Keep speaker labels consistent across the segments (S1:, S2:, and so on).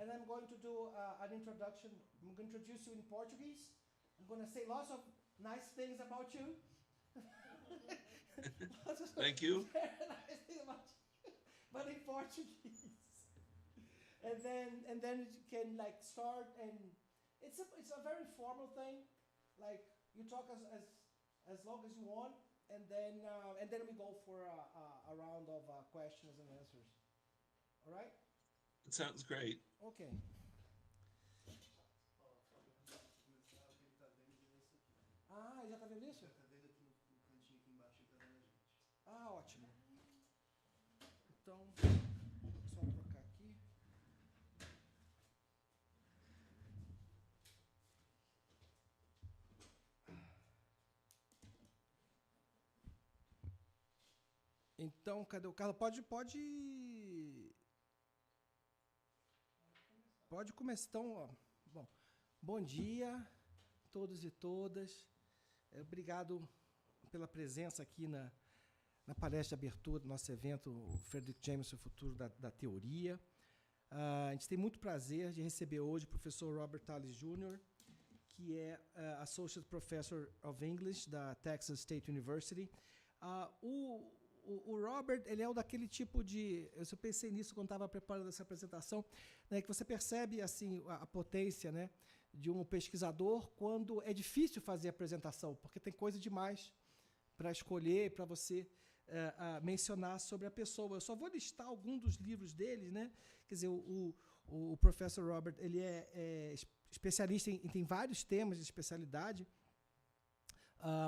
S1: and I'm going to do an introduction. I'm going to introduce you in Portuguese. I'm going to say lots of nice things about you.
S2: Thank you.
S1: Very nice things about you, but in Portuguese. And then you can like start, and it's a very formal thing. Like you talk as long as you want, and then we go for a round of questions and answers. All right?
S2: It sounds great.
S1: Okay. Ah, já tá vendo isso?
S3: Já tá vendo aqui no cantinho aqui embaixo, ele tá vendo a gente.
S1: Ah, ótimo. Então, só trocar aqui. Então, cadê o Carlos? Pode começar. Então, ó, bom dia a todos e todas. Obrigado pela presença aqui na palestra de abertura do nosso evento, o Fredric Jameson, Futuro da Teoria. A gente tem muito prazer de receber hoje o professor Robert Tales Jr., que é Associate Professor of English da Texas State University. O Robert, ele é daquele tipo de... Eu pensei nisso quando estava preparando essa apresentação, né, que você percebe assim, a potência, né, de um pesquisador quando é difícil fazer a apresentação, porque tem coisa demais para escolher, para você mencionar sobre a pessoa. Eu só vou listar alguns dos livros deles, né? Quer dizer, o professor Robert, ele é especialista tem vários temas de especialidade,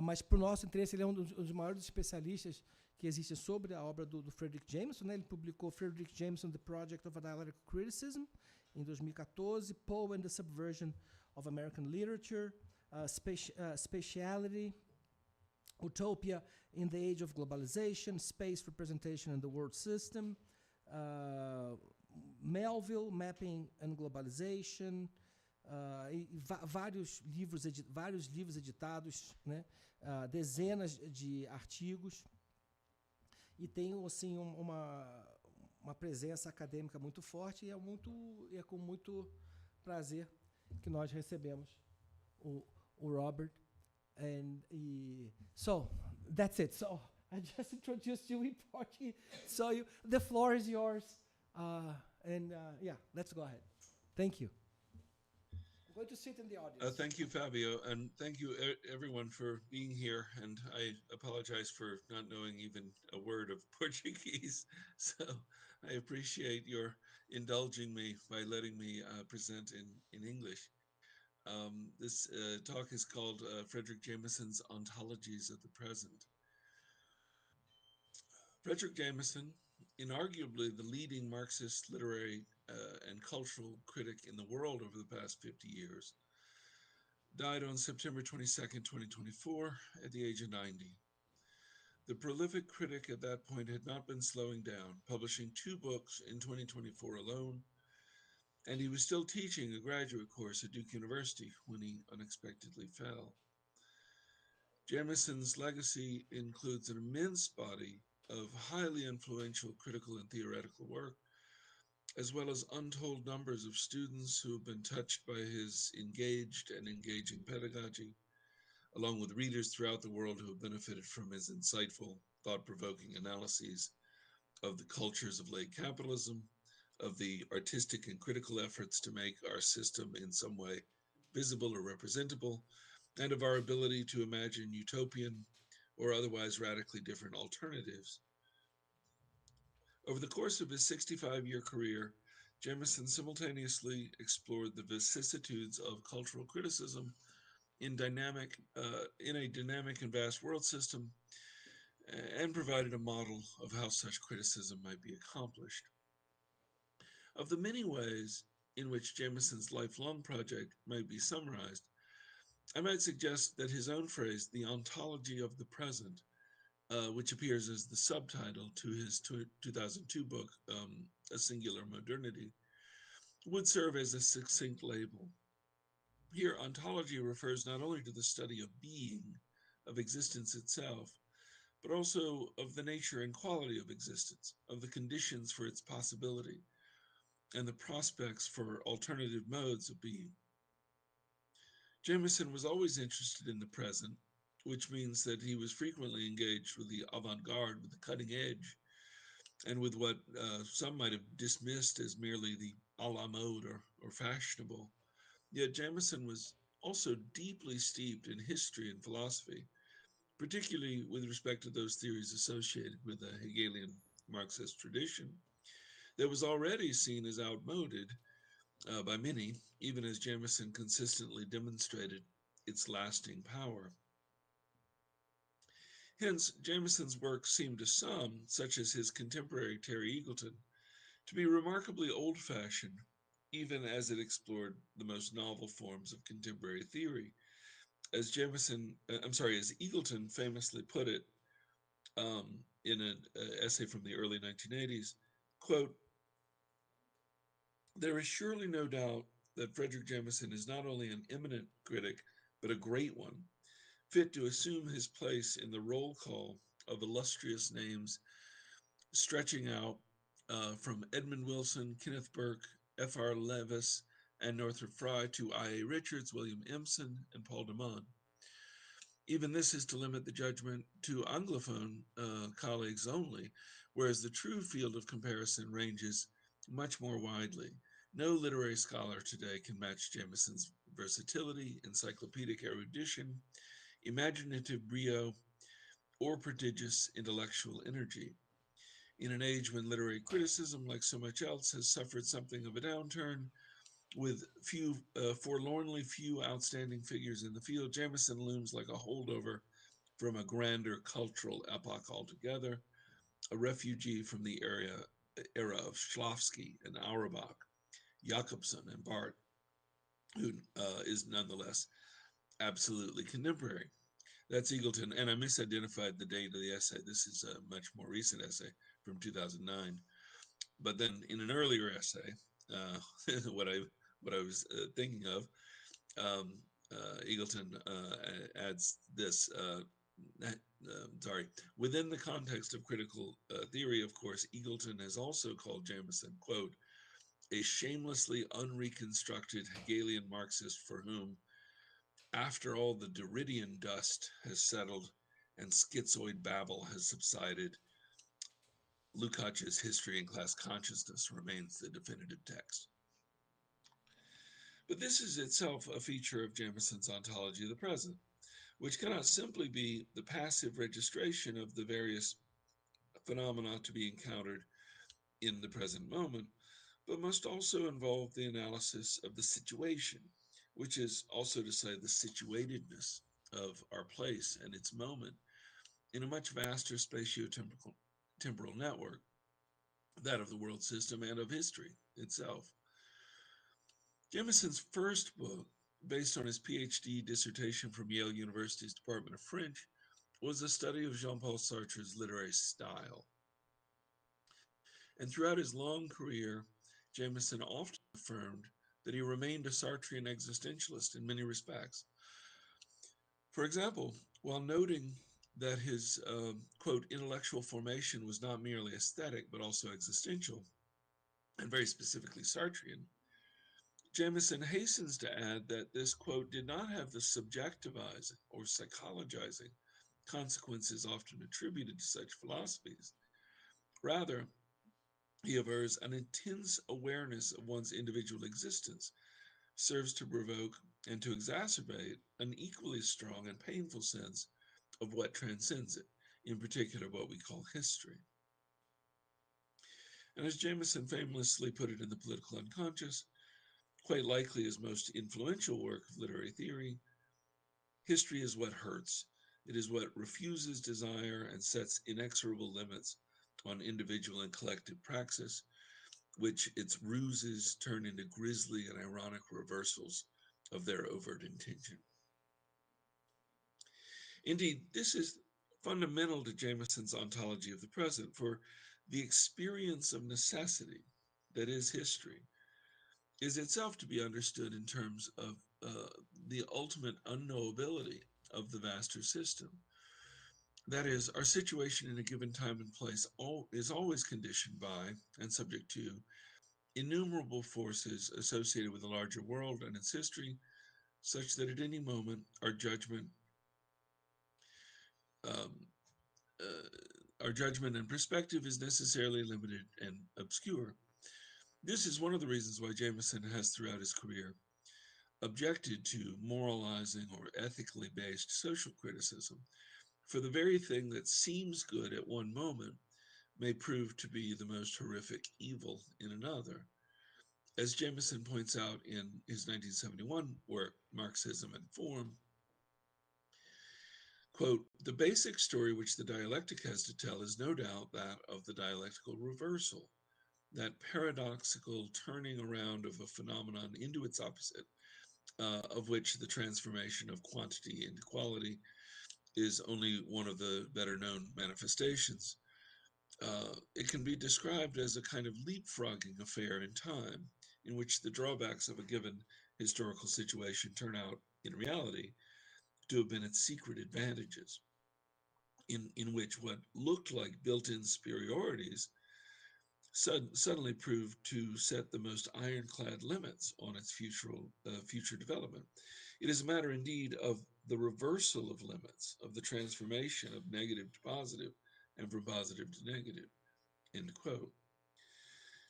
S1: mas, para o nosso interesse, ele é um dos maiores especialistas que existem sobre a obra do Fredric Jameson, né? Ele publicou Fredric Jameson, The Project of Analytical Criticism, em 2014, Poe and the Subversion of American Literature, Spatiality, Utopia in the Age of Globalization, Space Representation in the World System, Melville, Mapping and Globalization, vários livros editados, né? Dezenas de artigos, e tem assim, uma presença acadêmica muito forte, e é com muito prazer que nós recebemos o Robert. So, that's it. So, I just introduced you in Portuguese. So, the floor is yours. Yeah, let's go ahead. Thank you. I'm going to sit in the audience.
S2: Thank you, Fabio, and thank you everyone for being here. And I apologize for not knowing even a word of Portuguese. So I appreciate your indulging me by letting me present in English. This talk is called Fredric Jameson's Ontologies of the Present. Fredric Jameson, inarguably the leading Marxist literary and cultural critic in the world over the past 50 years, died on September 22nd, 2024, at the age of 90. The prolific critic at that point had not been slowing down, publishing 2 books in 2024 alone, and he was still teaching a graduate course at Duke University when he unexpectedly fell. Jameson's legacy includes an immense body of highly influential critical and theoretical work, as well as untold numbers of students who have been touched by his engaged and engaging pedagogy, along with readers throughout the world who have benefited from his insightful, thought-provoking analyses of the cultures of late capitalism, of the artistic and critical efforts to make our system in some way visible or representable, and of our ability to imagine utopian or otherwise radically different alternatives. Over the course of his 65-year career, Jameson simultaneously explored the vicissitudes of cultural criticism in a dynamic and vast world system, and provided a model of how such criticism might be accomplished. Of the many ways in which Jameson's lifelong project might be summarized, I might suggest that his own phrase, the ontology of the present, which appears as the subtitle to his 2002 book, A Singular Modernity, would serve as a succinct label. Here, ontology refers not only to the study of being, of existence itself, but also of the nature and quality of existence, of the conditions for its possibility, and the prospects for alternative modes of being. Jameson was always interested in the present, which means that he was frequently engaged with the avant-garde, with the cutting edge, and with what some might have dismissed as merely the a la mode or fashionable. Yet Jameson was also deeply steeped in history and philosophy, particularly with respect to those theories associated with the Hegelian Marxist tradition that was already seen as outmoded by many, even as Jameson consistently demonstrated its lasting power. Hence, Jameson's work seemed to some, such as his contemporary Terry Eagleton, to be remarkably old-fashioned, even as it explored the most novel forms of contemporary theory. As as Eagleton famously put it in an essay from the early 1980s, quote, "There is surely no doubt that Fredric Jameson is not only an eminent critic, but a great one, fit to assume his place in the roll call of illustrious names stretching out from Edmund Wilson, Kenneth Burke, F.R. Leavis, and Northrop Frye to I.A. Richards, William Empson, and Paul de Man. Even this is to limit the judgment to Anglophone colleagues only, whereas the true field of comparison ranges much more widely. No literary scholar today can match Jameson's versatility, encyclopedic erudition, imaginative brio, or prodigious intellectual energy. In an age when literary criticism, like so much else, has suffered something of a downturn, with forlornly few outstanding figures in the field, Jameson looms like a holdover from a grander cultural epoch altogether, a refugee from the era of Schlafsky and Auerbach, Jakobson and Barth, who is nonetheless absolutely contemporary. That's Eagleton, and I misidentified the date of the essay. This is a much more recent essay from 2009. But then in an earlier essay, what I was thinking of, Eagleton adds this, within the context of critical theory, of course, Eagleton has also called Jameson, quote, a shamelessly unreconstructed Hegelian Marxist for whom, after all the Derridian dust has settled and schizoid babble has subsided, Lukács's History and Class Consciousness remains the definitive text. But this is itself a feature of Jameson's ontology of the present, which cannot simply be the passive registration of the various phenomena to be encountered in the present moment, but must also involve the analysis of the situation, which is also to say the situatedness of our place and its moment in a much vaster spatio-temporal network, that of the world system and of history itself. Jameson's first book, based on his PhD dissertation from Yale University's Department of French, was a study of Jean-Paul Sartre's literary style. And throughout his long career, Jameson often affirmed that he remained a Sartrean existentialist in many respects. For example, while noting that his, quote, intellectual formation was not merely aesthetic, but also existential, and very specifically Sartrean, Jameson hastens to add that this, quote, did not have the subjectivizing or psychologizing consequences often attributed to such philosophies. Rather, he avers an intense awareness of one's individual existence serves to provoke and to exacerbate an equally strong and painful sense of what transcends it, in particular what we call history. And as Jameson famously put it in The Political Unconscious, quite likely his most influential work of literary theory, history is what hurts. It is what refuses desire and sets inexorable limits on individual and collective praxis, which its ruses turn into grisly and ironic reversals of their overt intention. Indeed, this is fundamental to Jameson's ontology of the present, for the experience of necessity, that is history, is itself to be understood in terms of the ultimate unknowability of the vaster system. That is, our situation in a given time and place is always conditioned by and subject to innumerable forces associated with the larger world and its history, such that at any moment our judgment and perspective is necessarily limited and obscure. This is one of the reasons why Jameson has throughout his career objected to moralizing or ethically based social criticism, for the very thing that seems good at one moment may prove to be the most horrific evil in another. As Jameson points out in his 1971 work, Marxism and Form, quote, "The basic story which the dialectic has to tell is no doubt that of the dialectical reversal, that paradoxical turning around of a phenomenon into its opposite, of which the transformation of quantity into quality is only one of the better known manifestations. It can be described as a kind of leapfrogging affair in time, in which the drawbacks of a given historical situation turn out, in reality, to have been its secret advantages, in which what looked like built-in superiorities suddenly proved to set the most ironclad limits on its future development. It is a matter indeed of the reversal of limits, of the transformation of negative to positive and from positive to negative," end quote.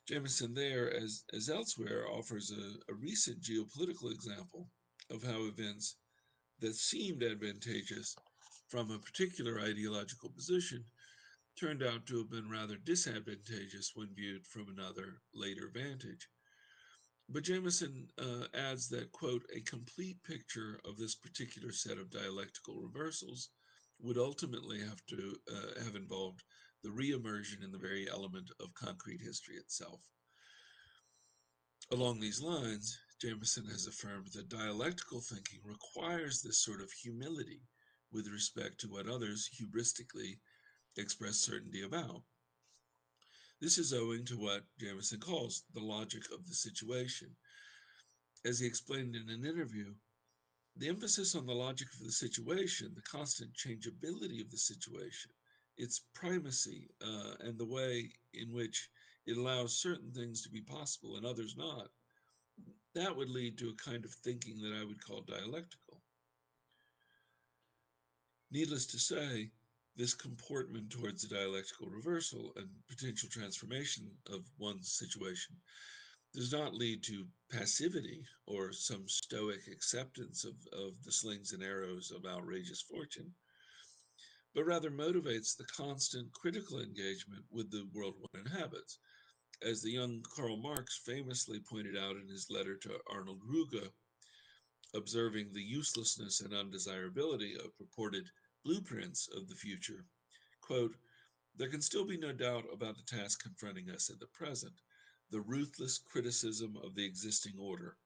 S2: Jameson there, as elsewhere, offers a recent geopolitical example of how events that seemed advantageous from a particular ideological position turned out to have been rather disadvantageous when viewed from another later vantage. But Jameson adds that, quote, "a complete picture of this particular set of dialectical reversals would ultimately have to have involved the re-immersion in the very element of concrete history itself." Along these lines, Jameson has affirmed that dialectical thinking requires this sort of humility with respect to what others hubristically express certainty about. This is owing to what Jameson calls the logic of the situation. As he explained in an interview, the emphasis on the logic of the situation, the constant changeability of the situation, its primacy, and the way in which it allows certain things to be possible and others not, that would lead to a kind of thinking that I would call dialectical. Needless to say, this comportment towards a dialectical reversal and potential transformation of one's situation does not lead to passivity or some stoic acceptance of the slings and arrows of outrageous fortune, but rather motivates the constant critical engagement with the world one inhabits. As the young Karl Marx famously pointed out in his letter to Arnold Ruge, observing the uselessness and undesirability of purported blueprints of the future, quote, "There can still be no doubt about the task confronting us at the present, the ruthless criticism of the existing order.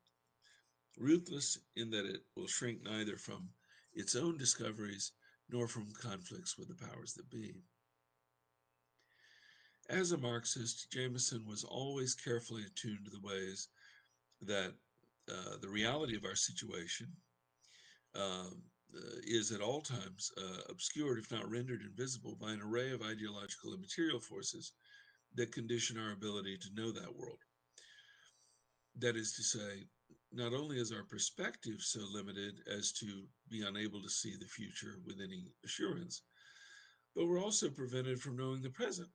S2: Ruthless in that it will shrink neither from its own discoveries nor from conflicts with the powers that be." As a Marxist, Jameson was always carefully attuned to the ways that the reality of our situation is at all times obscured, if not rendered invisible, by an array of ideological and material forces that condition our ability to know that world. That is to say, not only is our perspective so limited as to be unable to see the future with any assurance, but we're also prevented from knowing the present.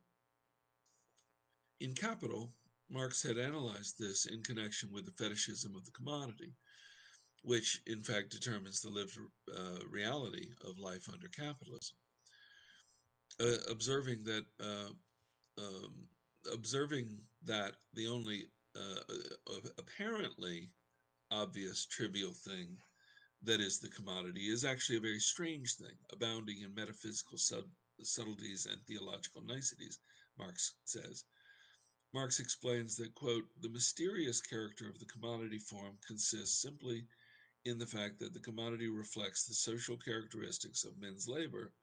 S2: In Capital, Marx had analyzed this in connection with the fetishism of the commodity, which in fact determines the lived reality of life under capitalism. Observing that the only apparently obvious trivial thing that is the commodity is actually a very strange thing, abounding in metaphysical subtleties and theological niceties, Marx says. Marx explains that, quote, "the mysterious character of the commodity form consists simply in the fact that the commodity reflects the social characteristics of men's labor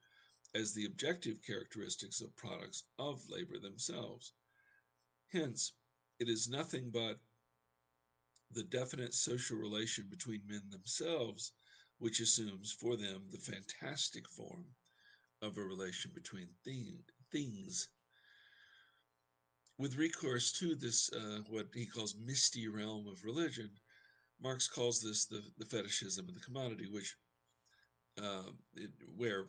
S2: as the objective characteristics of products of labor themselves. Hence, it is nothing but the definite social relation between men themselves which assumes for them the fantastic form of a relation between things." With recourse to this, what he calls misty realm of religion, Marx calls this the fetishism of the commodity, which where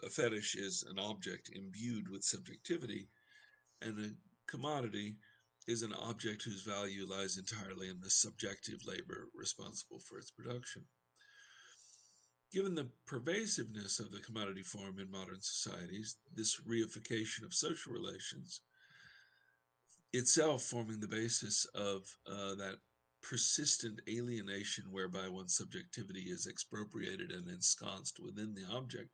S2: a fetish is an object imbued with subjectivity, and a commodity is an object whose value lies entirely in the subjective labor responsible for its production. Given the pervasiveness of the commodity form in modern societies, this reification of social relations, itself forming the basis of that persistent alienation whereby one's subjectivity is expropriated and ensconced within the object,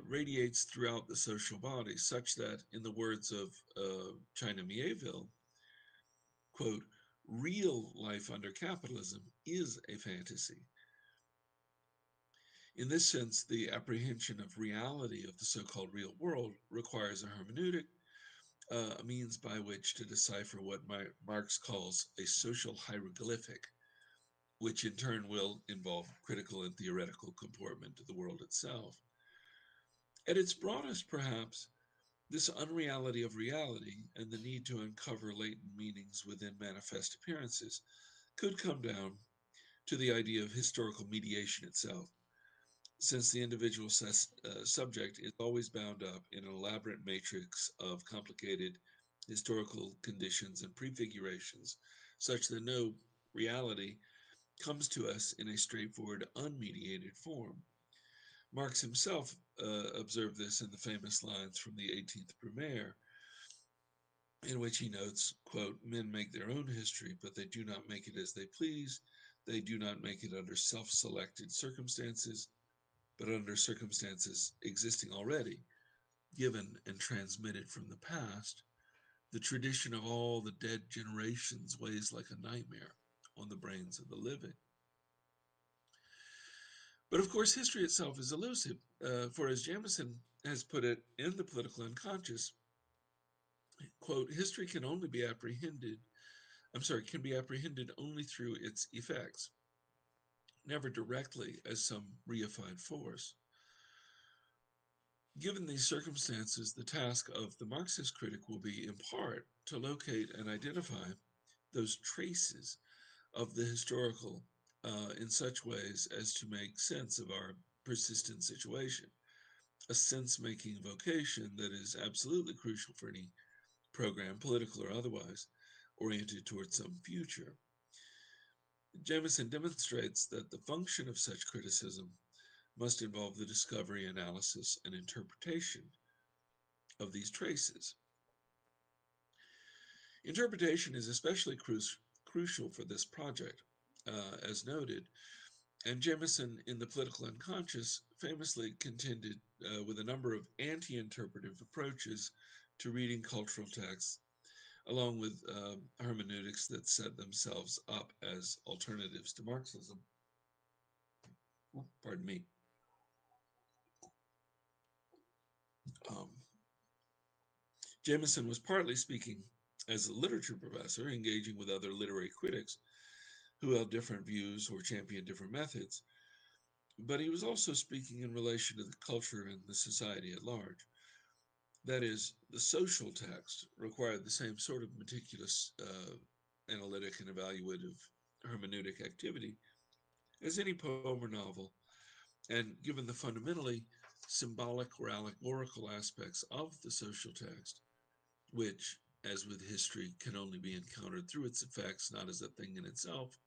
S2: radiates throughout the social body, such that, in the words of China Mieville, quote, real life under capitalism is a fantasy. In this sense, the apprehension of reality of the so-called real world requires a hermeneutic, a means by which to decipher what Marx calls a social hieroglyphic, which in turn will involve critical and theoretical comportment to the world itself. At its broadest, perhaps, this unreality of reality and the need to uncover latent meanings within manifest appearances could come down to the idea of historical mediation itself, since the individual subject is always bound up in an elaborate matrix of complicated historical conditions and prefigurations, such that no reality comes to us in a straightforward, unmediated form. Marx himself observed this in the famous lines from the 18th Brumaire, in which he notes, quote, men make their own history, but they do not make it as they please. They do not make it under self-selected circumstances, but under circumstances existing already, given and transmitted from the past. The tradition of all the dead generations weighs like a nightmare on the brains of the living. But of course, history itself is elusive, for as Jameson has put it in The Political Unconscious, quote, history can be apprehended only through its effects, never directly as some reified force. Given these circumstances, the task of the Marxist critic will be, in part, to locate and identify those traces of the historical in such ways as to make sense of our persistent situation, a sense-making vocation that is absolutely crucial for any program, political or otherwise, oriented towards some future. Jameson demonstrates that the function of such criticism must involve the discovery, analysis, and interpretation of these traces. Interpretation is especially crucial for this project, as noted, and Jameson in The Political Unconscious famously contended with a number of anti-interpretive approaches to reading cultural texts, along with hermeneutics that set themselves up as alternatives to Marxism. Pardon me. Jameson was partly speaking as a literature professor, engaging with other literary critics who held different views or championed different methods, but he was also speaking in relation to the culture and the society at large. That is, the social text required the same sort of meticulous analytic and evaluative hermeneutic activity as any poem or novel, and given the fundamentally symbolic or allegorical aspects of the social text, which, as with history, can only be encountered through its effects, not as a thing in itself,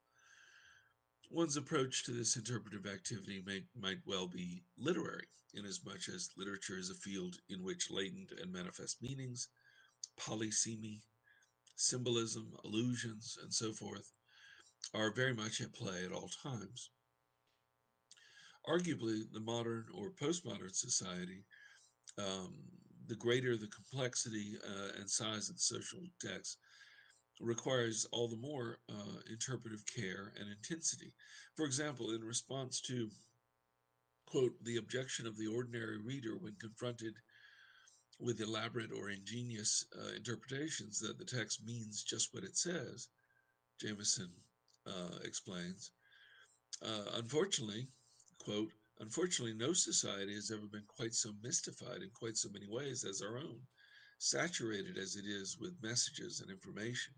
S2: one's approach to this interpretive activity might well be literary, inasmuch as literature is a field in which latent and manifest meanings, polysemy, symbolism, allusions, and so forth are very much at play at all times. Arguably, the modern or postmodern society, the greater the complexity and size of the social text, requires all the more interpretive care and intensity. For example, in response to, quote, the objection of the ordinary reader when confronted with elaborate or ingenious interpretations that the text means just what it says, Jameson explains, unfortunately, quote, unfortunately, no society has ever been quite so mystified in quite so many ways as our own, saturated as it is with messages and information,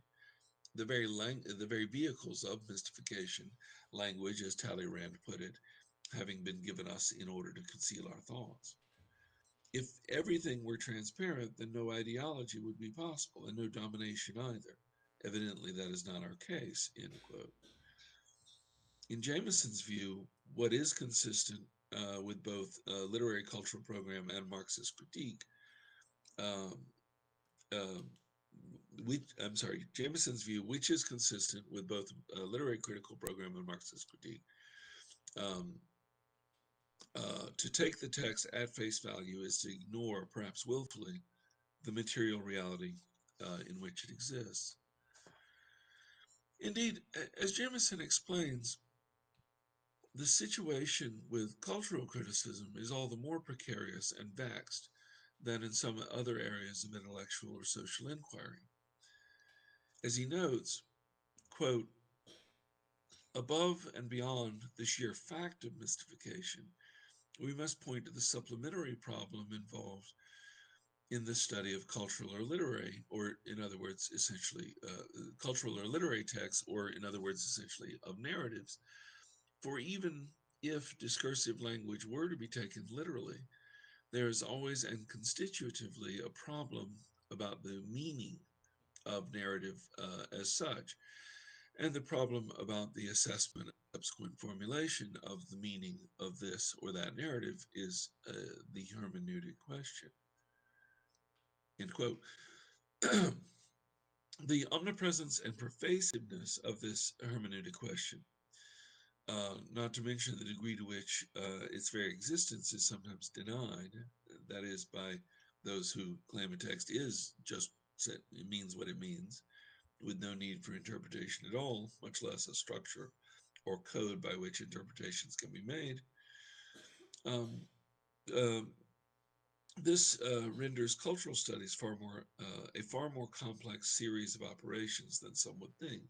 S2: the very vehicles of mystification, language, as Talleyrand put it, having been given us in order to conceal our thoughts. If everything were transparent, then no ideology would be possible, and no domination either. Evidently, that is not our case, end quote. In Jameson's view, what is consistent with both literary cultural program and Marxist critique, Jameson's view, which is consistent with both literary critical program and Marxist critique, to take the text at face value is to ignore, perhaps willfully, the material reality in which it exists. Indeed, as Jameson explains, the situation with cultural criticism is all the more precarious and vexed than in some other areas of intellectual or social inquiry. As he notes, quote, above and beyond the sheer fact of mystification, we must point to the supplementary problem involved in the study of cultural or literary, or in other words, essentially cultural or literary texts, or in other words, essentially of narratives. For even if discursive language were to be taken literally, there is always and constitutively a problem about the meaning of narrative as such, and the problem about the assessment and subsequent formulation of the meaning of this or that narrative is the hermeneutic question. End quote. The omnipresence and pervasiveness of this hermeneutic question, not to mention the degree to which its very existence is sometimes denied, that is, by those who claim a text is just, it means what it means, with no need for interpretation at all, much less a structure or code by which interpretations can be made. This renders cultural studies a far more complex series of operations than some would think.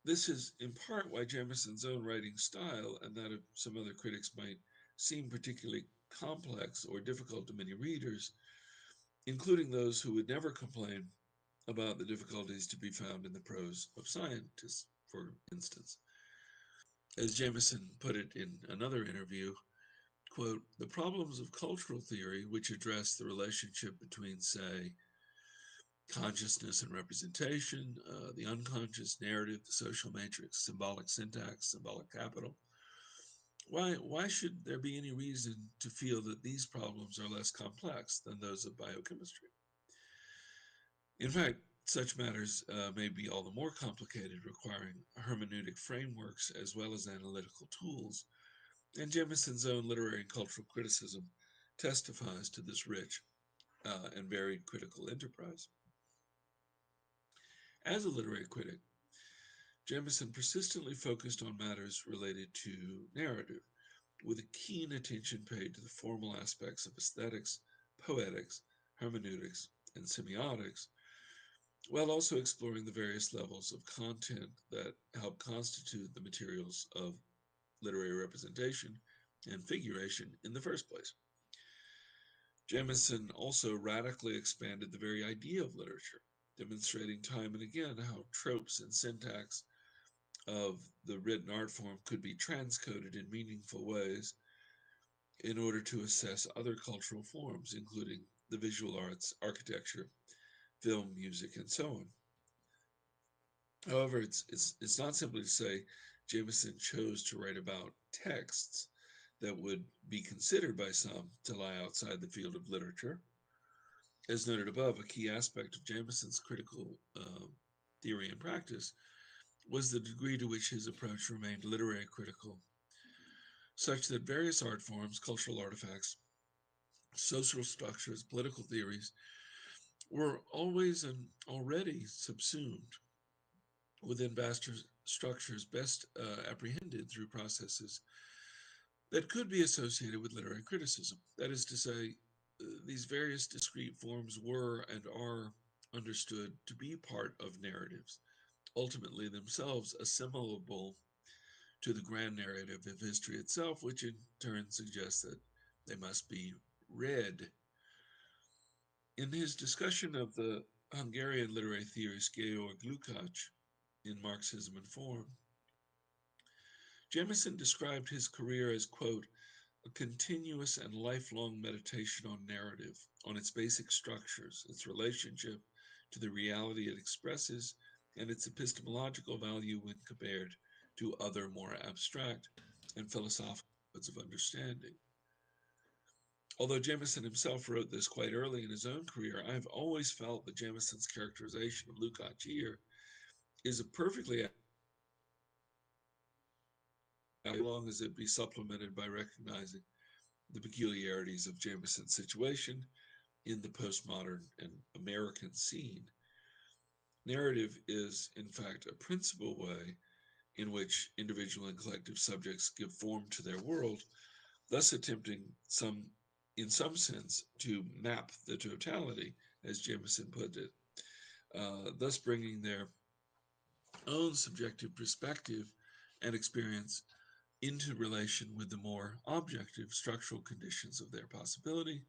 S2: This is in part why Jameson's own writing style and that of some other critics might seem particularly complex or difficult to many readers, including those who would never complain about the difficulties to be found in the prose of scientists, for instance. As Jameson put it in another interview, quote, the problems of cultural theory, which address the relationship between, say, consciousness and representation, the unconscious narrative, the social matrix, symbolic syntax, symbolic capital, why should there be any reason to feel that these problems are less complex than those of biochemistry? In fact, such matters may be all the more complicated, requiring hermeneutic frameworks as well as analytical tools, and Jameson's own literary and cultural criticism testifies to this rich and varied critical enterprise. As a literary critic, Jameson persistently focused on matters related to narrative, with a keen attention paid to the formal aspects of aesthetics, poetics, hermeneutics, and semiotics, while also exploring the various levels of content that help constitute the materials of literary representation and figuration in the first place. Jameson also radically expanded the very idea of literature, demonstrating time and again how tropes and syntax of the written art form could be transcoded in meaningful ways in order to assess other cultural forms, including the visual arts, architecture, film, music, and so on. However, it's not simply to say Jameson chose to write about texts that would be considered by some to lie outside the field of literature. As noted above, a key aspect of Jameson's critical theory and practice was the degree to which his approach remained literary critical, such that various art forms, cultural artifacts, social structures, political theories were always and already subsumed within vast structures best apprehended through processes that could be associated with literary criticism. That is to say, these various discrete forms were and are understood to be part of narratives, ultimately themselves assimilable to the grand narrative of history itself, which in turn suggests that they must be read. In his discussion of the Hungarian literary theorist Georg Lukács in Marxism and Form, Jameson described his career as, quote, a continuous and lifelong meditation on narrative, on its basic structures, its relationship to the reality it expresses, and its epistemological value when compared to other more abstract and philosophical modes of understanding. Although Jameson himself wrote this quite early in his own career, I've always felt that Jameson's characterization of Lukács here is a perfectly, as long as it be supplemented by recognizing the peculiarities of Jameson's situation in the postmodern and American scene. Narrative is, in fact, a principal way in which individual and collective subjects give form to their world, thus attempting in some sense to map the totality, as Jameson put it, thus bringing their own subjective perspective and experience into relation with the more objective structural conditions of their possibility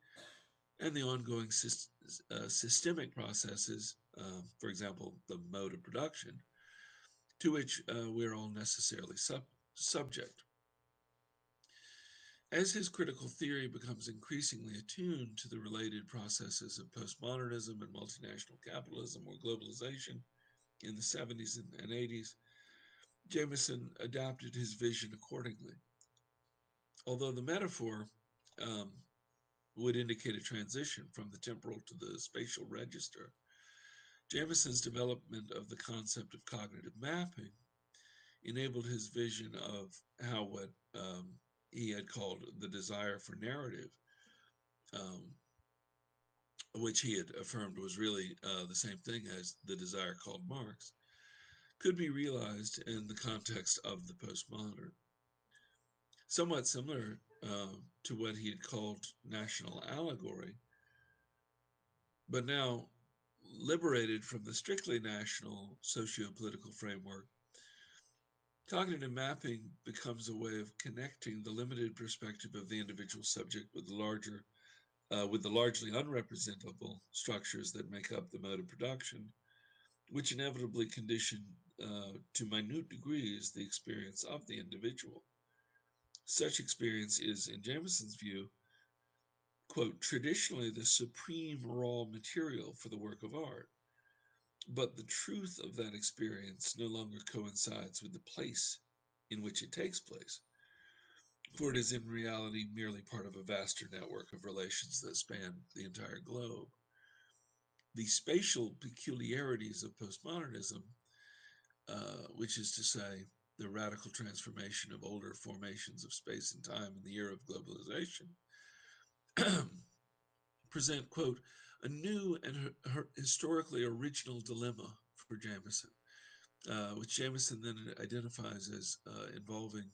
S2: and the ongoing systemic processes, for example, the mode of production, to which we're all necessarily subject. As his critical theory becomes increasingly attuned to the related processes of postmodernism and multinational capitalism or globalization in the 70s and 80s, Jameson adapted his vision accordingly. Although the metaphor would indicate a transition from the temporal to the spatial register, Jameson's development of the concept of cognitive mapping enabled his vision of how what he had called the desire for narrative, which he had affirmed was really the same thing as the desire called Marx, could be realized in the context of the postmodern. Somewhat similar to what he had called national allegory, but now liberated from the strictly national socio-political framework, cognitive mapping becomes a way of connecting the limited perspective of the individual subject with the largely unrepresentable structures that make up the mode of production, which inevitably condition to minute degrees the experience of the individual. Such experience is, in Jameson's view, quote, traditionally the supreme raw material for the work of art, but the truth of that experience no longer coincides with the place in which it takes place, for it is in reality merely part of a vaster network of relations that span the entire globe. The spatial peculiarities of postmodernism, which is to say, the radical transformation of older formations of space and time in the era of globalization, present, quote, a new and historically original dilemma for Jameson, which Jameson then identifies as involving,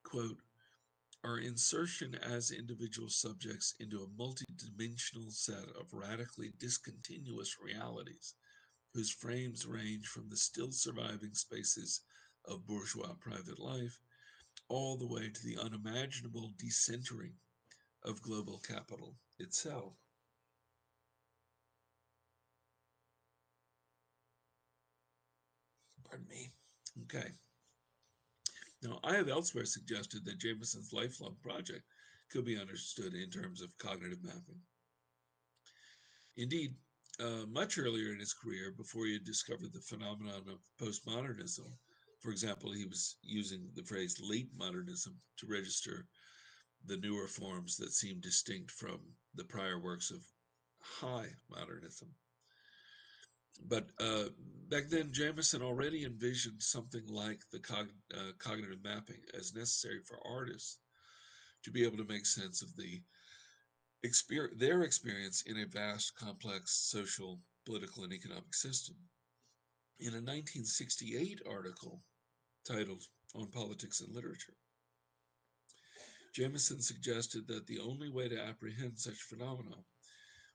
S2: quote, our insertion as individual subjects into a multidimensional set of radically discontinuous realities, whose frames range from the still surviving spaces of bourgeois private life all the way to the unimaginable decentering of global capital itself. Pardon me. Okay. Now, I have elsewhere suggested that Jameson's lifelong project could be understood in terms of cognitive mapping. Indeed, much earlier in his career, before he had discovered the phenomenon of postmodernism, for example, he was using the phrase late modernism to register the newer forms that seemed distinct from the prior works of high modernism. But back then, Jameson already envisioned something like the cognitive mapping as necessary for artists to be able to make sense of their experience in a vast, complex social, political, and economic system. In a 1968 article titled On Politics and Literature, Jameson suggested that the only way to apprehend such phenomena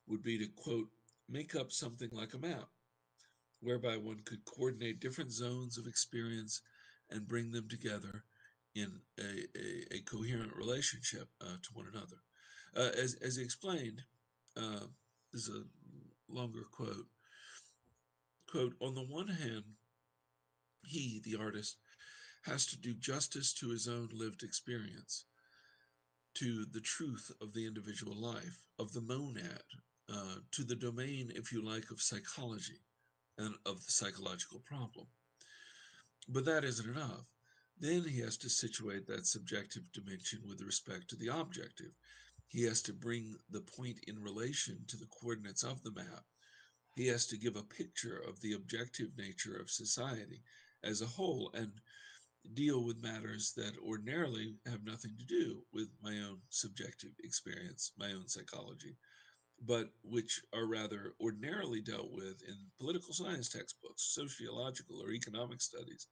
S2: would be to, quote, make up something like a map, whereby one could coordinate different zones of experience and bring them together in a coherent relationship to one another. As he explained, is a longer quote. Quote, on the one hand, he, the artist, has to do justice to his own lived experience, to the truth of the individual life, of the monad, to the domain, if you like, of psychology and of the psychological problem. But that isn't enough. Then he has to situate that subjective dimension with respect to the objective. He has to bring the point in relation to the coordinates of the map. He has to give a picture of the objective nature of society as a whole and deal with matters that ordinarily have nothing to do with my own subjective experience, my own psychology, but which are rather ordinarily dealt with in political science textbooks, sociological or economic studies.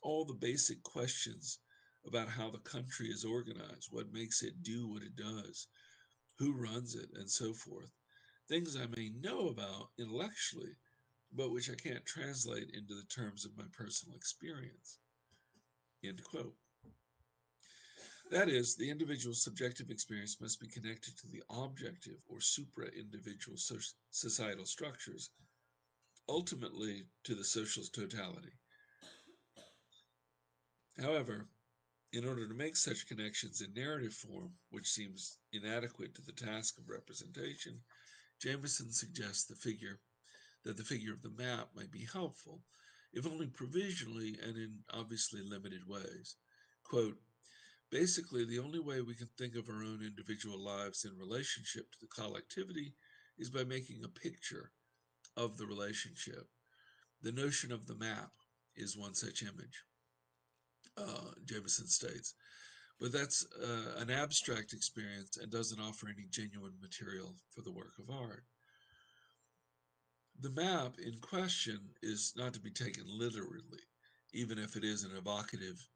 S2: All the basic questions about how the country is organized, what makes it do what it does, who runs it, and so forth. Things I may know about intellectually, but which I can't translate into the terms of my personal experience. End quote. That is, the individual's subjective experience must be connected to the objective or supra-individual societal structures, ultimately to the social totality. However, in order to make such connections in narrative form, which seems inadequate to the task of representation, Jameson suggests that the figure of the map might be helpful, if only provisionally and in obviously limited ways. Quote, basically, the only way we can think of our own individual lives in relationship to the collectivity is by making a picture of the relationship. The notion of the map is one such image, Jameson states. But that's an abstract experience and doesn't offer any genuine material for the work of art. The map in question is not to be taken literally, even if it is an evocative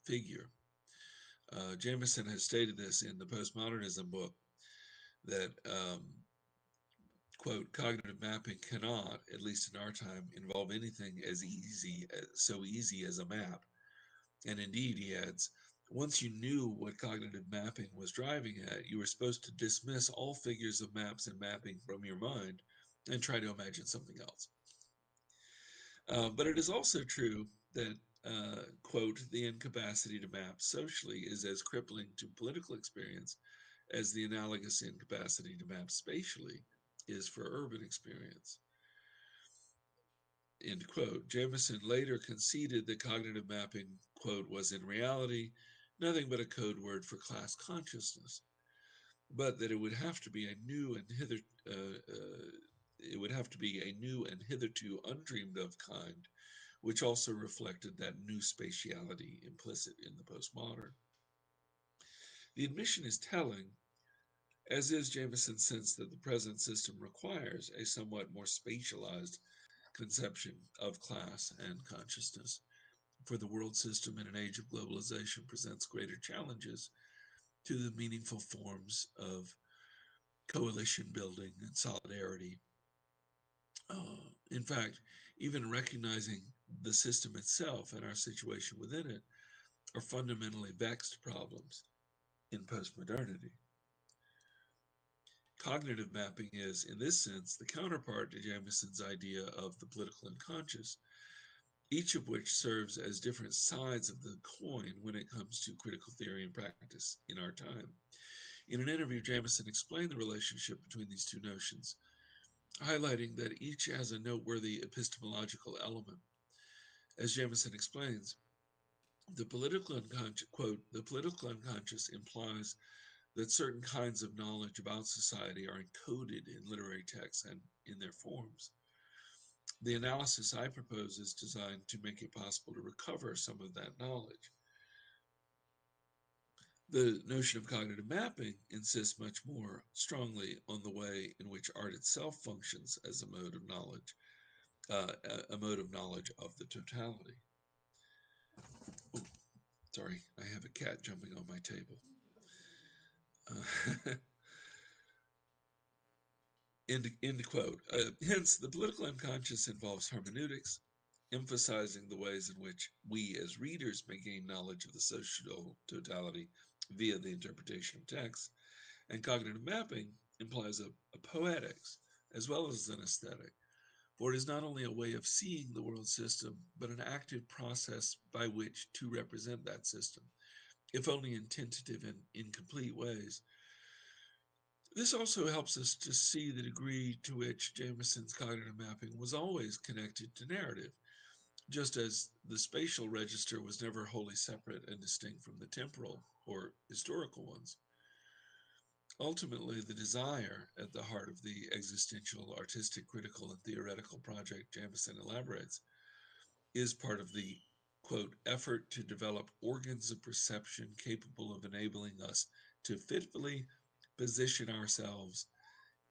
S2: figure. Jameson has stated this in the postmodernism book that, quote, cognitive mapping cannot, at least in our time, involve anything so easy as a map. And indeed, he adds, once you knew what cognitive mapping was driving at, you were supposed to dismiss all figures of maps and mapping from your mind and try to imagine something else. But it is also true that, quote, the incapacity to map socially is as crippling to political experience as the analogous incapacity to map spatially is for urban experience. End quote. Jameson later conceded that cognitive mapping, quote, was in reality nothing but a code word for class consciousness, but that it would have to be a new and hitherto undreamed of kind, which also reflected that new spatiality implicit in the postmodern. The admission is telling, as is Jameson's sense that the present system requires a somewhat more spatialized conception of class and consciousness, for the world system in an age of globalization presents greater challenges to the meaningful forms of coalition building and solidarity. In fact, even recognizing the system itself and our situation within it are fundamentally vexed problems in postmodernity. Cognitive mapping is, in this sense, the counterpart to Jameson's idea of the political unconscious, each of which serves as different sides of the coin when it comes to critical theory and practice in our time. In an interview, Jameson explained the relationship between these two notions, highlighting that each has a noteworthy epistemological element. As Jameson explains, the political unconscious, quote, the political unconscious implies that certain kinds of knowledge about society are encoded in literary texts and in their forms. The analysis I propose is designed to make it possible to recover some of that knowledge. The notion of cognitive mapping insists much more strongly on the way in which art itself functions as a mode of knowledge of the totality. Oh, sorry, I have a cat jumping on my table. End quote. Hence, the political unconscious involves hermeneutics, emphasizing the ways in which we as readers may gain knowledge of the social totality via the interpretation of text, and cognitive mapping implies a poetics as well as an aesthetic, for it is not only a way of seeing the world system, but an active process by which to represent that system, if only in tentative and incomplete ways. This also helps us to see the degree to which Jameson's cognitive mapping was always connected to narrative, just as the spatial register was never wholly separate and distinct from the temporal or historical ones. Ultimately, the desire at the heart of the existential, artistic, critical, and theoretical project Jameson elaborates is part of the, quote, effort to develop organs of perception capable of enabling us to fitfully position ourselves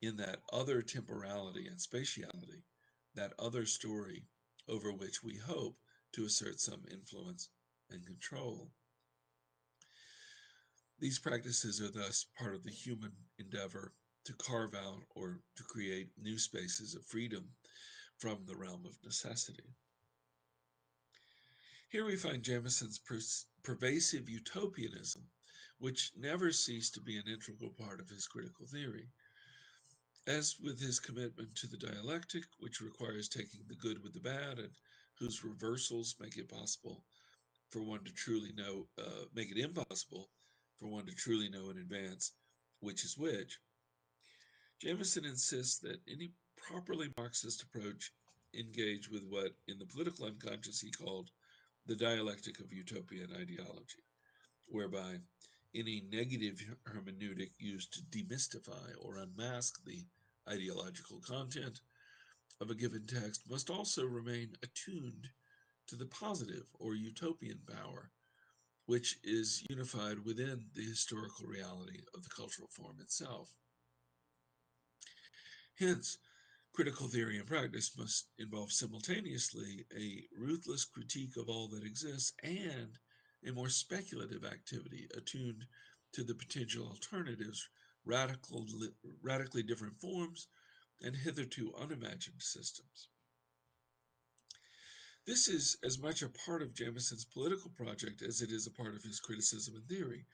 S2: in that other temporality and spatiality, that other story over which we hope to assert some influence and control. These practices are thus part of the human endeavor to carve out or to create new spaces of freedom from the realm of necessity. Here we find Jameson's pervasive utopianism, which never ceased to be an integral part of his critical theory. As with his commitment to the dialectic, which requires taking the good with the bad and whose reversals make it possible for one to truly know, make it impossible for one to truly know in advance which is which, Jameson insists that any properly Marxist approach engage with what in the political unconscious he called the dialectic of utopia and ideology, whereby any negative hermeneutic used to demystify or unmask the ideological content of a given text must also remain attuned to the positive or utopian power, which is unified within the historical reality of the cultural form itself. Hence, critical theory and practice must involve simultaneously a ruthless critique of all that exists and a more speculative activity attuned to the potential alternatives, radically different forms, and hitherto unimagined systems. This is as much a part of Jameson's political project as it is a part of his criticism and theory,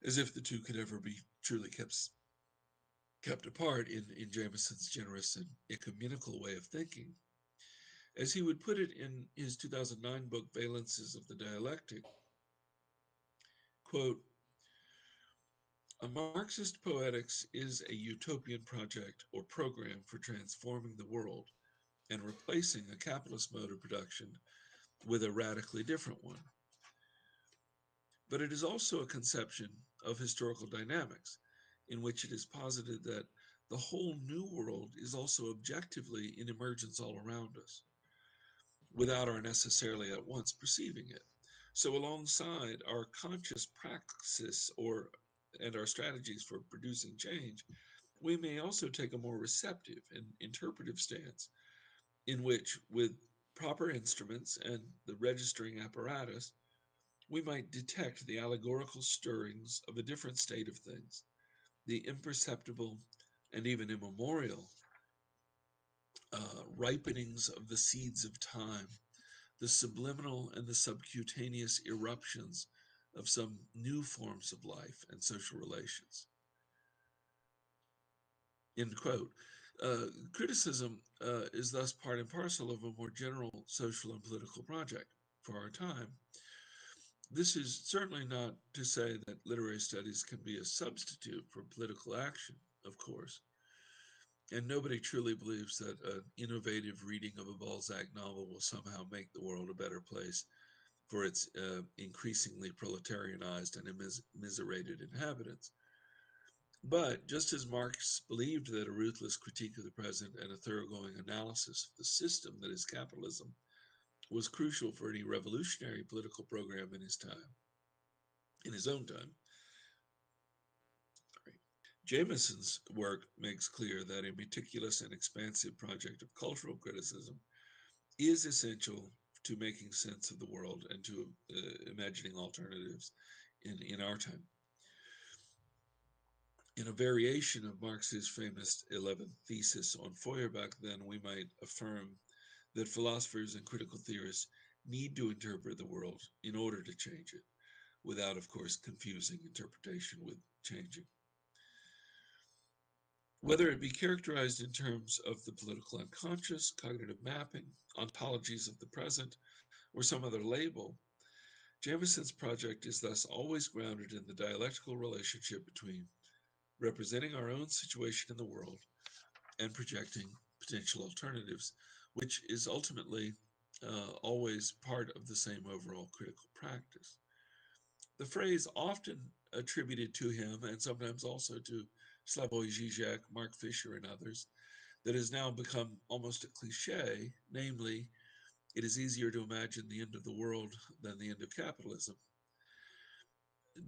S2: as if the two could ever be truly kept apart in Jameson's generous and ecumenical way of thinking. As he would put it in his 2009 book, Valences of the Dialectic, quote, "A Marxist poetics is a utopian project or program for transforming the world and replacing a capitalist mode of production with a radically different one. But it is also a conception of historical dynamics, in which it is posited that the whole new world is also objectively in emergence all around us, without our necessarily at once perceiving it. So alongside our conscious praxis and our strategies for producing change, we may also take a more receptive and interpretive stance, in which, with proper instruments and the registering apparatus, we might detect the allegorical stirrings of a different state of things, the imperceptible and even immemorial ripenings of the seeds of time, the subliminal and the subcutaneous eruptions of some new forms of life and social relations." End quote. Criticism is thus part and parcel of a more general social and political project for our time. This is certainly not to say that literary studies can be a substitute for political action, of course. And nobody truly believes that an innovative reading of a Balzac novel will somehow make the world a better place for its increasingly proletarianized and immiserated inhabitants. But just as Marx believed that a ruthless critique of the present and a thoroughgoing analysis of the system that is capitalism was crucial for any revolutionary political program in his own time, Jameson's work makes clear that a meticulous and expansive project of cultural criticism is essential to making sense of the world and to imagining alternatives in our time. In a variation of Marx's famous 11th thesis on Feuerbach, then, we might affirm that philosophers and critical theorists need to interpret the world in order to change it, without, of course, confusing interpretation with changing. Whether it be characterized in terms of the political unconscious, cognitive mapping, ontologies of the present, or some other label, Jameson's project is thus always grounded in the dialectical relationship between representing our own situation in the world and projecting potential alternatives, which is ultimately always part of the same overall critical practice. The phrase often attributed to him, and sometimes also to Slavoj Žižek, Mark Fisher, and others, that has now become almost a cliche, namely, it is easier to imagine the end of the world than the end of capitalism,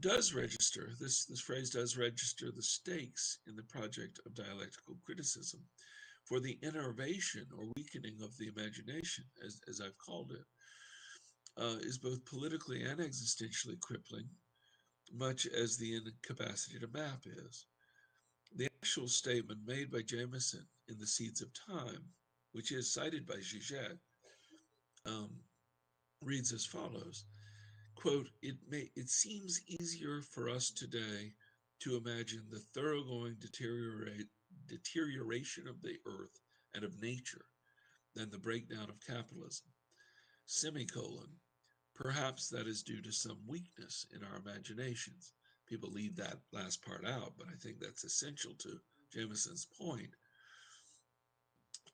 S2: does register, this phrase does register the stakes in the project of dialectical criticism for the enervation or weakening of the imagination, as I've called it, is both politically and existentially crippling, much as the incapacity to map is. The actual statement made by Jameson in The Seeds of Time, which is cited by Žižek, reads as follows, quote, it seems easier for us today to imagine the thoroughgoing deterioration of the earth and of nature than the breakdown of capitalism, semicolon. Perhaps that is due to some weakness in our imaginations. People leave that last part out, but I think that's essential to Jameson's point.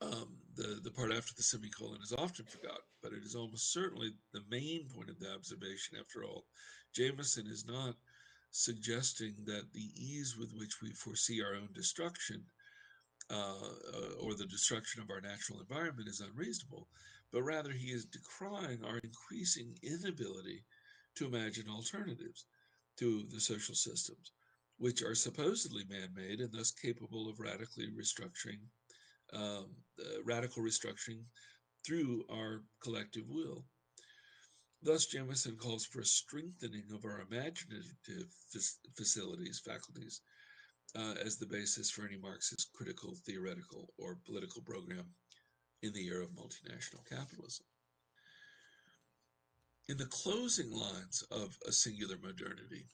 S2: The part after the semicolon is often forgotten, but it is almost certainly the main point of the observation. After all, Jameson is not suggesting that the ease with which we foresee our own destruction or the destruction of our natural environment is unreasonable, but rather he is decrying our increasing inability to imagine alternatives to the social systems, which are supposedly man-made and thus capable of radical restructuring through our collective will. Thus, Jameson calls for a strengthening of our imaginative faculties, as the basis for any Marxist critical, theoretical, or political program in the era of multinational capitalism. In the closing lines of A Singular Modernity,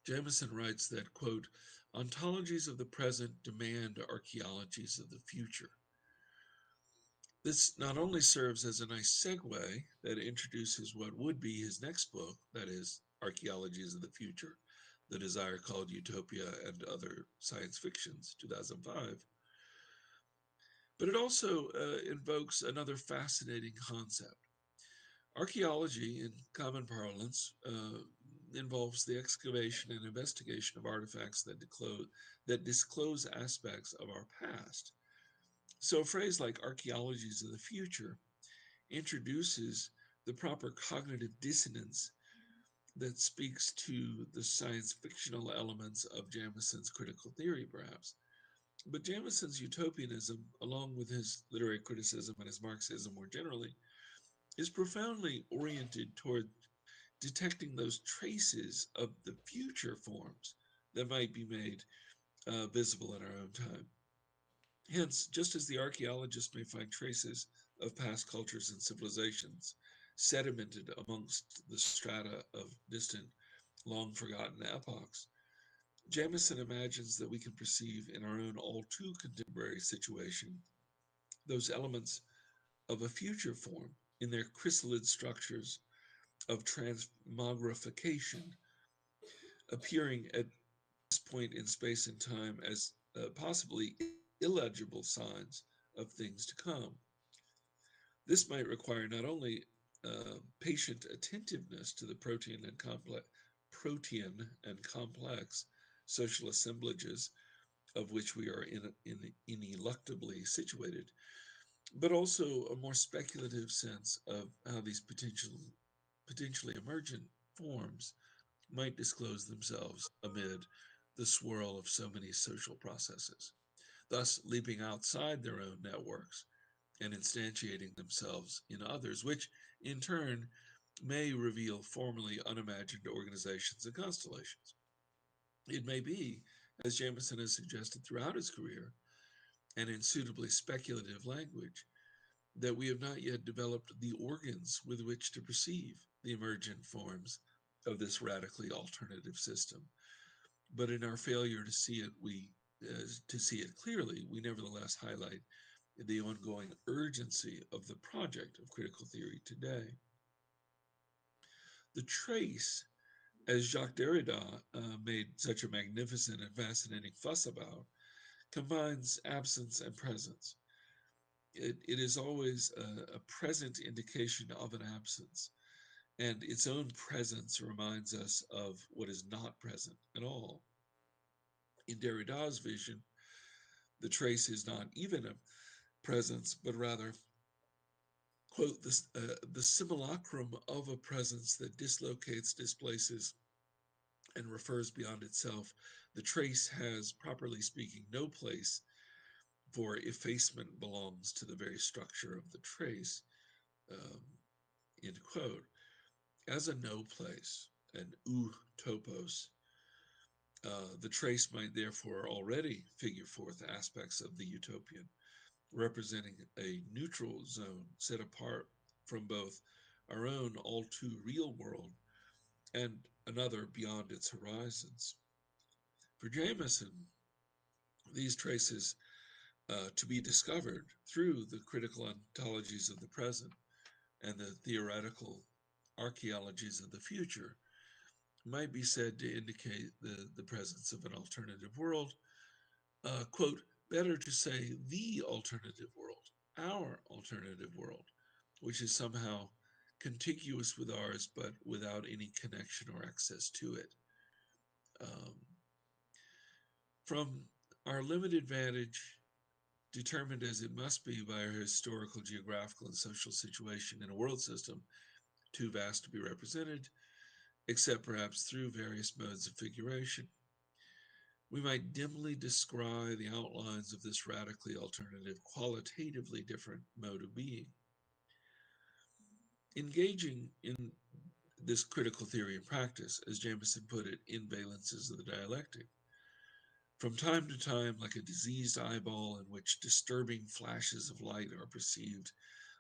S2: Jameson writes that, quote, ontologies of the present demand archaeologies of the future. This not only serves as a nice segue that introduces what would be his next book, that is, Archaeologies of the Future, The Desire Called Utopia and Other Science Fictions, 2005, but it also invokes another fascinating concept. Archaeology, in common parlance, involves the excavation and investigation of artifacts that disclose aspects of our past. So a phrase like archaeologies of the future introduces the proper cognitive dissonance that speaks to the science fictional elements of Jameson's critical theory, perhaps. But Jameson's utopianism, along with his literary criticism and his Marxism more generally, is profoundly oriented toward detecting those traces of the future forms that might be made visible in our own time. Hence, just as the archaeologist may find traces of past cultures and civilizations sedimented amongst the strata of distant, long-forgotten epochs, Jameson imagines that we can perceive in our own all-too-contemporary situation those elements of a future form in their chrysalid structures of transmogrification, appearing at this point in space and time as possibly illegible signs of things to come. This might require not only patient attentiveness to the protean and complex social assemblages of which we are ineluctably situated, but also a more speculative sense of how these potentially emergent forms might disclose themselves amid the swirl of so many social processes, thus leaping outside their own networks and instantiating themselves in others, which in turn may reveal formerly unimagined organizations and constellations. It may be, as Jameson has suggested throughout his career, and in suitably speculative language, that we have not yet developed the organs with which to perceive the emergent forms of this radically alternative system. But in our failure to see it, we to see it clearly, we nevertheless highlight the ongoing urgency of the project of critical theory today. The trace, as Jacques Derrida made such a magnificent and fascinating fuss about, combines absence and presence. It is always a present indication of an absence, and its own presence reminds us of what is not present at all. In Derrida's vision, the trace is not even a presence, but rather, quote, the simulacrum of a presence that dislocates, displaces, and refers beyond itself. The trace has, properly speaking, no place, for effacement belongs to the very structure of the trace, end quote. As a no place, an topos, the trace might therefore already figure forth aspects of the utopian, representing a neutral zone set apart from both our own all too real world and another beyond its horizons. For Jameson, these traces to be discovered through the critical ontologies of the present and the theoretical archaeologies of the future might be said to indicate the presence of an alternative world, quote, better to say the alternative world, our alternative world, which is somehow contiguous with ours, but without any connection or access to it. From our limited vantage, determined as it must be by our historical, geographical, and social situation in a world system too vast to be represented, except perhaps through various modes of figuration, we might dimly descry the outlines of this radically alternative, qualitatively different mode of being. Engaging in this critical theory in practice, as Jameson put it, in valences of the dialectic, from time to time, like a diseased eyeball in which disturbing flashes of light are perceived,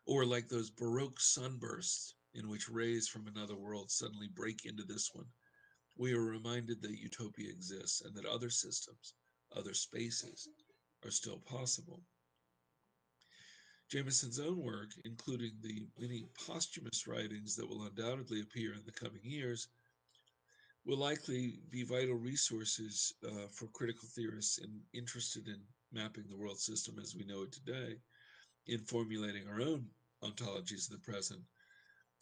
S2: or like those Baroque sunbursts in which rays from another world suddenly break into this one, we are reminded that utopia exists and that other systems, other spaces, are still possible. Jameson's own work, including the many posthumous writings that will undoubtedly appear in the coming years, will likely be vital resources for critical theorists interested in mapping the world system as we know it today, in formulating our own ontologies of the present,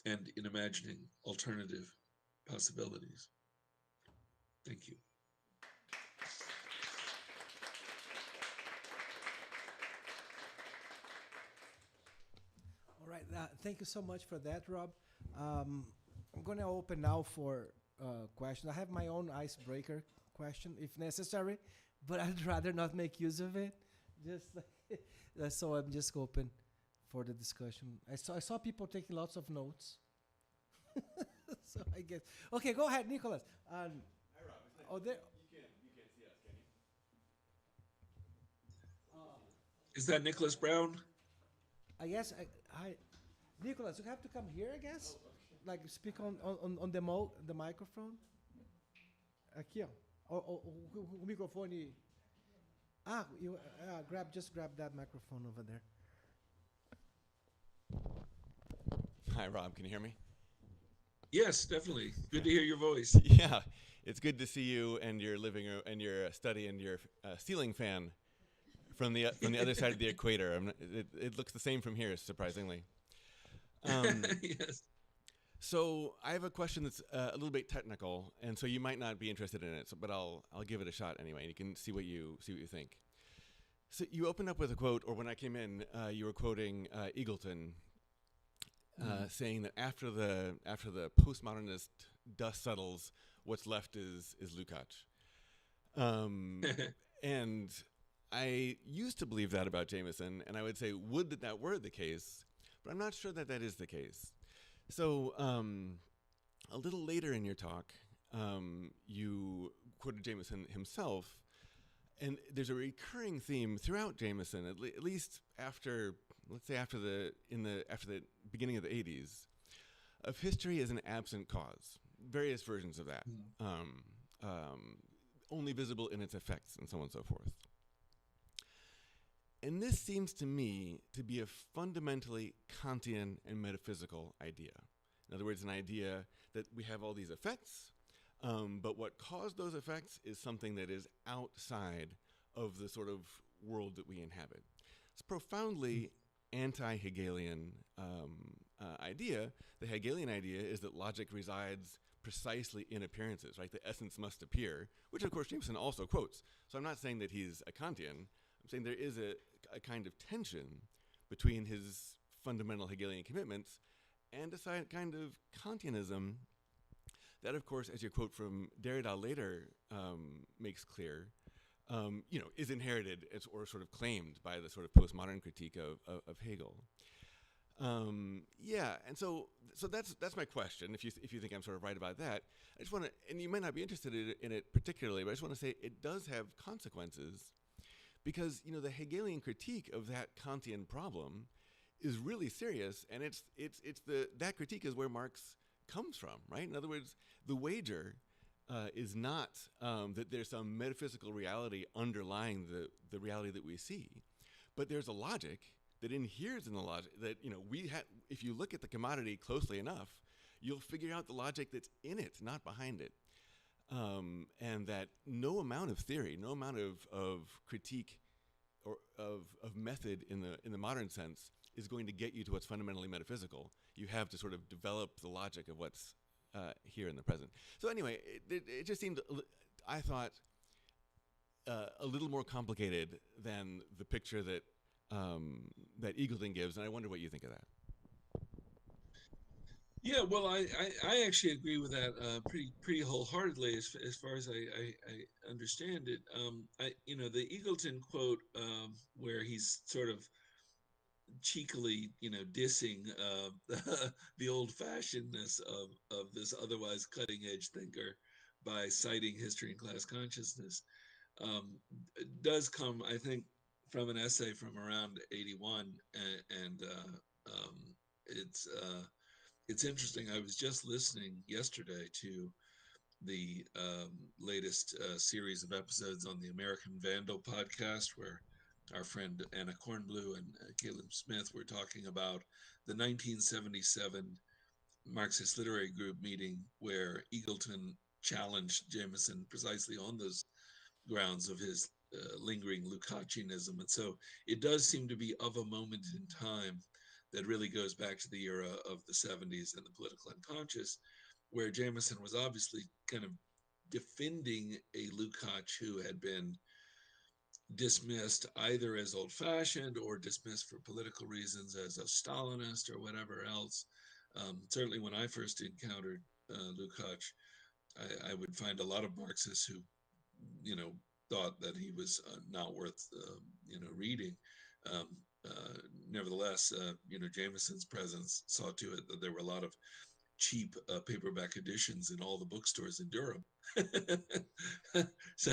S2: and in imagining alternative possibilities. Thank you.
S1: All right, thank you so much for that, Rob. I'm going to open now for questions. I have my own icebreaker question, if necessary, but I'd rather not make use of it. So I'm just open for the discussion. I saw people taking lots of notes. So I guess. Okay, go ahead, Nicholas.
S4: Hi, Rob.
S1: Oh, there.
S4: You can't see us, can you?
S2: Is that Nicholas Brown?
S1: I guess Nicholas, you have to come here, I guess.
S4: Oh, okay.
S1: Like speak on the microphone. Aqui, ó. O microfone. Just grab that microphone over there.
S4: Hi, Rob. Can you hear me?
S2: Yes, definitely. Good to hear your voice.
S4: Yeah, it's good to see you and your living room and your study and your ceiling fan from the other side of the equator. It looks the same from here, surprisingly.
S2: Yes.
S4: So I have a question that's a little bit technical, and so you might not be interested in it. But I'll give it a shot anyway. You can see what you think. So you opened up with a quote, or when I came in, you were quoting Eagleton, saying that after the postmodernist dust settles, what's left is Lukács. And I used to believe that about Jameson, and I would say, would that were the case, but I'm not sure that is the case. So a little later in your talk, you quoted Jameson himself, and there's a recurring theme throughout Jameson, at least after the beginning of the 80s, of history as an absent cause. Various versions of that. only visible in its effects, and so on and so forth. And this seems to me to be a fundamentally Kantian and metaphysical idea. In other words, an idea that we have all these effects, but what caused those effects is something that is outside of the sort of world that we inhabit. It's a profoundly anti-Hegelian idea. The Hegelian idea is that logic resides precisely in appearances, right? The essence must appear, which of course Jameson also quotes. So I'm not saying that he's a Kantian. I'm saying there is a kind of tension between his fundamental Hegelian commitments and a kind of Kantianism that, of course, as you quote from Derrida later makes clear, is inherited or sort of claimed by the sort of postmodern critique of Hegel. And so that's my question. If you think I'm sort of right about that, I just want to, and you might not be interested in it particularly, but I just want to say it does have consequences, because the Hegelian critique of that Kantian problem is really serious, and that critique is where Marx comes from, right? In other words, the wager is not that there's some metaphysical reality underlying the reality that we see, but there's a logic that inheres in the logic that if you look at the commodity closely enough, you'll figure out the logic that's in it, not behind it, and that no amount of theory, no amount of critique or of method in the modern sense is going to get you to what's fundamentally metaphysical. You have to sort of develop the logic of what's here in the present. So anyway, it just seemed, I thought, a little more complicated than the picture that Eagleton gives, and I wonder what you think of that.
S2: Yeah, well, I actually agree with that pretty wholeheartedly as far as I understand it. The Eagleton quote where he's sort of cheekily, dissing the old-fashionedness of this otherwise cutting-edge thinker by citing history and class consciousness, does come, I think, from an essay from around 81, and it's interesting. I was just listening yesterday to the latest series of episodes on the American Vandal podcast, where our friend Anna Kornblue and Caleb Smith were talking about the 1977 Marxist Literary Group meeting where Eagleton challenged Jameson precisely on those grounds of his lingering Lukácsianism. And so it does seem to be of a moment in time that really goes back to the era of the 70s and the political unconscious, where Jameson was obviously kind of defending a Lukács who had been dismissed either as old-fashioned or dismissed for political reasons as a Stalinist or whatever else. Certainly when I first encountered Lukács, I would find a lot of Marxists who, thought that he was not worth, reading. Nevertheless, Jameson's presence saw to it that there were a lot of cheap paperback editions in all the bookstores in Durham. So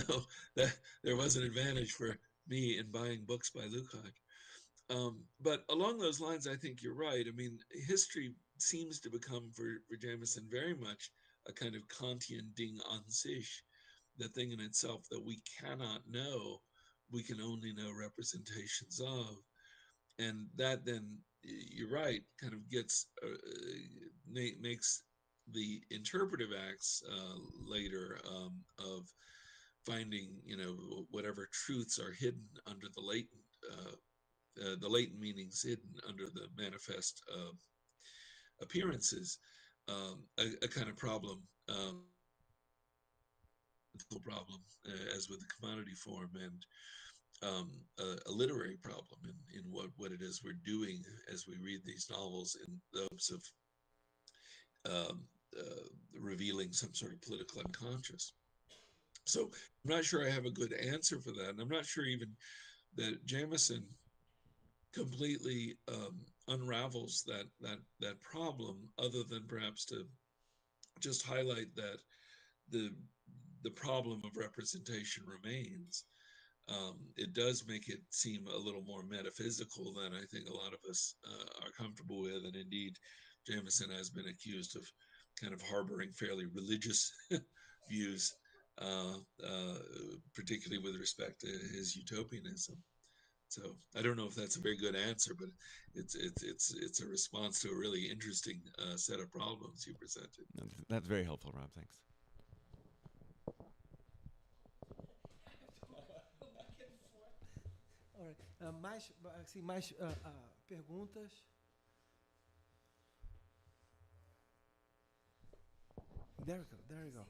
S2: there was an advantage for me in buying books by Lukács. But along those lines, I think you're right. I mean, history seems to become for Jameson very much a kind of Kantian Ding an sich, the thing in itself that we cannot know, we can only know representations of. And that then, you're right, kind of gets, makes the interpretive acts later of finding, whatever truths are hidden under the latent meanings hidden under the manifest appearances, a kind of problem, as with the commodity form, and a literary problem in what it is we're doing as we read these novels in the hopes of revealing some sort of political unconscious. So I'm not sure I have a good answer for that, and I'm not sure even that Jameson completely unravels that problem, other than perhaps to just highlight that the problem of representation remains. It does make it seem a little more metaphysical than I think a lot of us are comfortable with, and indeed Jameson has been accused of kind of harboring fairly religious views particularly with respect to his utopianism. So I don't know if that's a very good answer, but it's a response to a really interesting set of problems you presented.
S4: No, that's very helpful, Rob. Thanks.
S1: All right. Mais perguntas? There we go.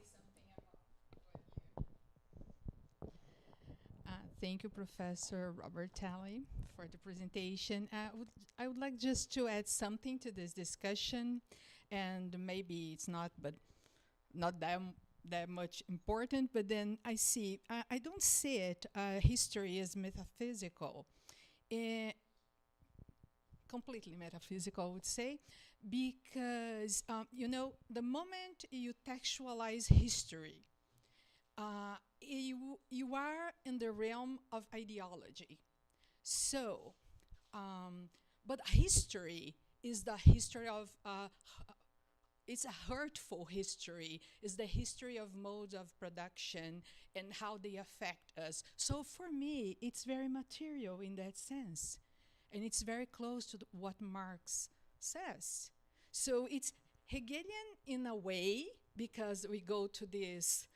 S5: Thank you, Professor Robert Talley, for the presentation. I would like just to add something to this discussion, and maybe it's not that much important, but then I don't see it, history as metaphysical, completely metaphysical, I would say, because, the moment you textualize history, you are in the realm of ideology. So, but history is the history of, it's a hurtful history. It's the history of modes of production and how they affect us. So for me, it's very material in that sense. And it's very close to what Marx says. So it's Hegelian in a way, because we go to this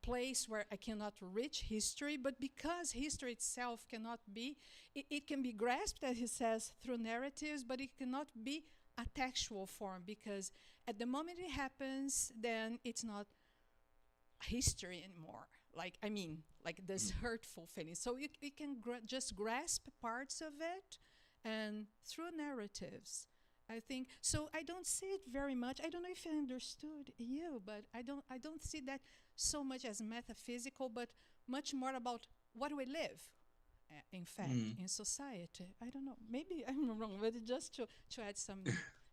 S5: place where I cannot reach history, but because history itself cannot be, it can be grasped, as he says, through narratives, but it cannot be a textual form, because at the moment it happens, then it's not history anymore. Like this hurtful feeling. So you can just grasp parts of it, and through narratives, I think. So I don't see it very much. I don't know if I understood you, but I don't see that so much as metaphysical, but much more about what we live, in fact, in society. I don't know. Maybe I'm wrong, but just to add some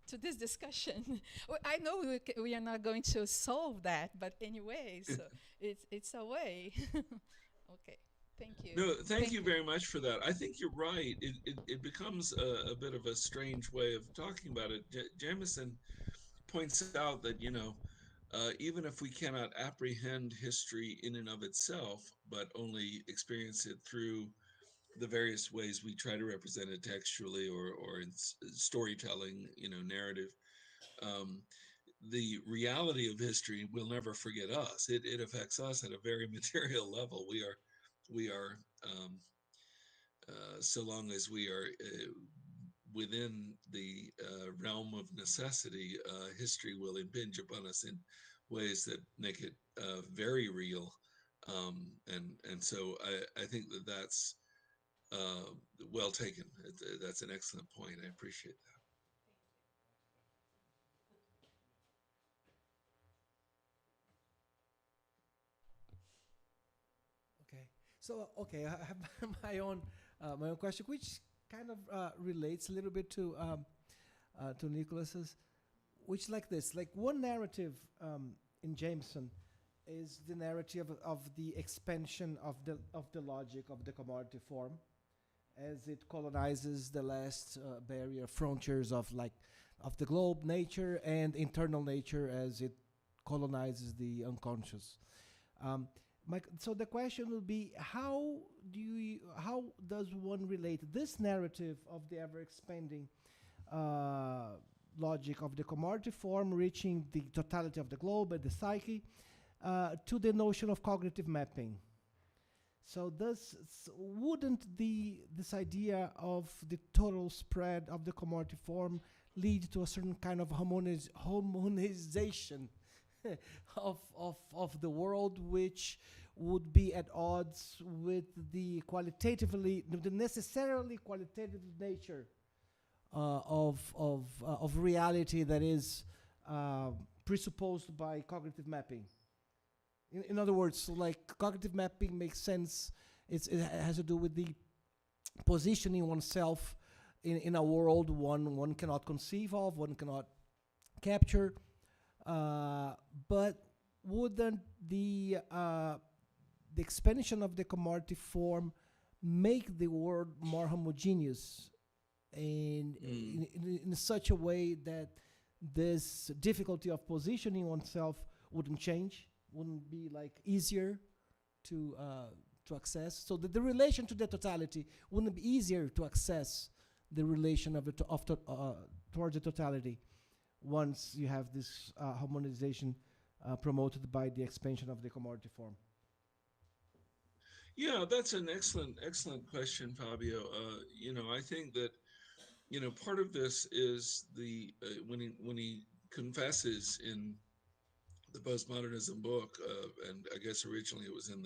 S5: to this discussion. I know we are not going to solve that, but anyway, so it's a way. Okay. Thank you.
S2: No, thank you very much for that. I think you're right. It becomes a bit of a strange way of talking about it. Jameson points out that, even if we cannot apprehend history in and of itself, but only experience it through the various ways we try to represent it textually or in storytelling, narrative, the reality of history will never forget us. It affects us at a very material level. We are so long as we are within the realm of necessity, history will impinge upon us in ways that make it very real. And so I think that's well taken. That's an excellent point. I appreciate that.
S1: Okay. So, I have my own question, which kind of relates a little bit to Nicholas's, which like this, like one narrative in Jameson is the narrative of the expansion of the logic of the commodity form, as it colonizes the last barrier frontiers of the globe, nature, and internal nature as it colonizes the unconscious. So the question would be, how does one relate this narrative of the ever-expanding logic of the commodity form reaching the totality of the globe and the psyche to the notion of cognitive mapping? So wouldn't this idea of the total spread of the commodity form lead to a certain kind of harmonization of the world, which would be at odds with the necessarily qualitative nature of reality that is presupposed by cognitive mapping? In other words, cognitive mapping makes sense. It has to do with the positioning oneself in a world one cannot conceive of, one cannot capture. But wouldn't the expansion of the commodity form make the world more homogeneous in such a way that this difficulty of positioning oneself wouldn't change? wouldn't be like easier to access. So the relation to the totality wouldn't be easier to access the relation of towards the totality once you have this harmonization promoted by the expansion of the commodity form.
S2: Yeah, that's an excellent question, Fabio. I think that, part of this is the when he confesses in the postmodernism book, and I guess originally it was in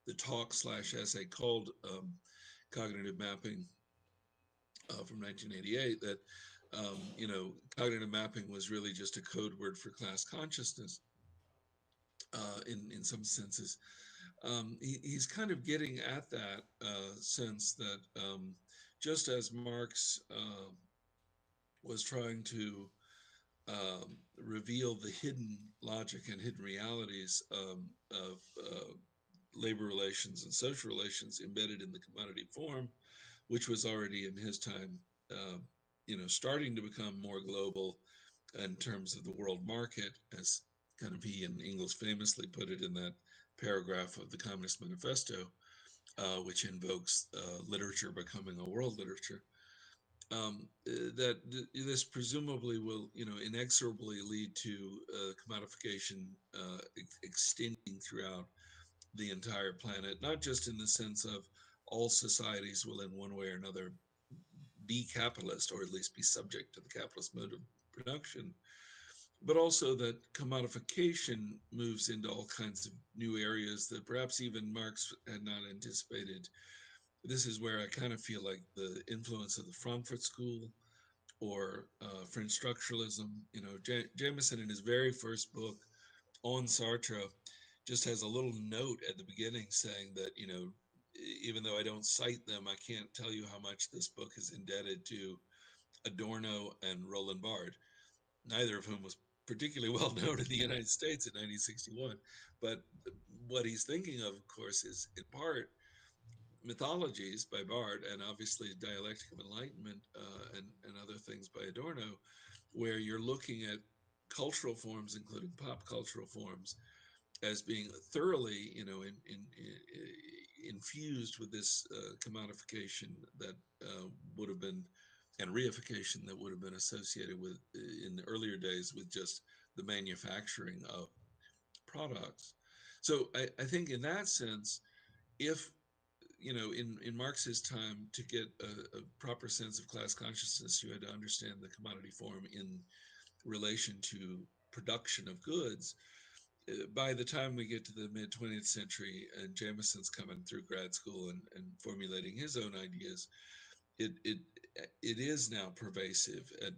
S2: the talk/essay called Cognitive Mapping from 1988, that cognitive mapping was really just a code word for class consciousness in some senses. He's kind of getting at that sense that just as Marx was trying to reveal the hidden logic and hidden realities of labor relations and social relations embedded in the commodity form, which was already in his time, starting to become more global in terms of the world market, as kind of he and Engels famously put it in that paragraph of the Communist Manifesto, which invokes literature becoming a world literature. That this presumably will, inexorably lead to commodification extending throughout the entire planet, not just in the sense of all societies will in one way or another be capitalist, or at least be subject to the capitalist mode of production, but also that commodification moves into all kinds of new areas that perhaps even Marx had not anticipated. This is where I kind of feel like the influence of the Frankfurt School or French structuralism. Jameson in his very first book on Sartre just has a little note at the beginning saying that, even though I don't cite them, I can't tell you how much this book is indebted to Adorno and Roland Barthes, neither of whom was particularly well known in the United States in 1961. But what he's thinking of course, is in part Mythologies by Barthes, and obviously Dialectic of Enlightenment and other things by Adorno, where you're looking at cultural forms, including pop cultural forms, as being thoroughly, infused with this commodification that would have been, and reification that would have been associated with, in the earlier days, with just the manufacturing of products. So I think in that sense, if, in Marx's time, to get a proper sense of class consciousness, you had to understand the commodity form in relation to production of goods. By the time we get to the mid 20th century and Jameson's coming through grad school and formulating his own ideas, it is now pervasive at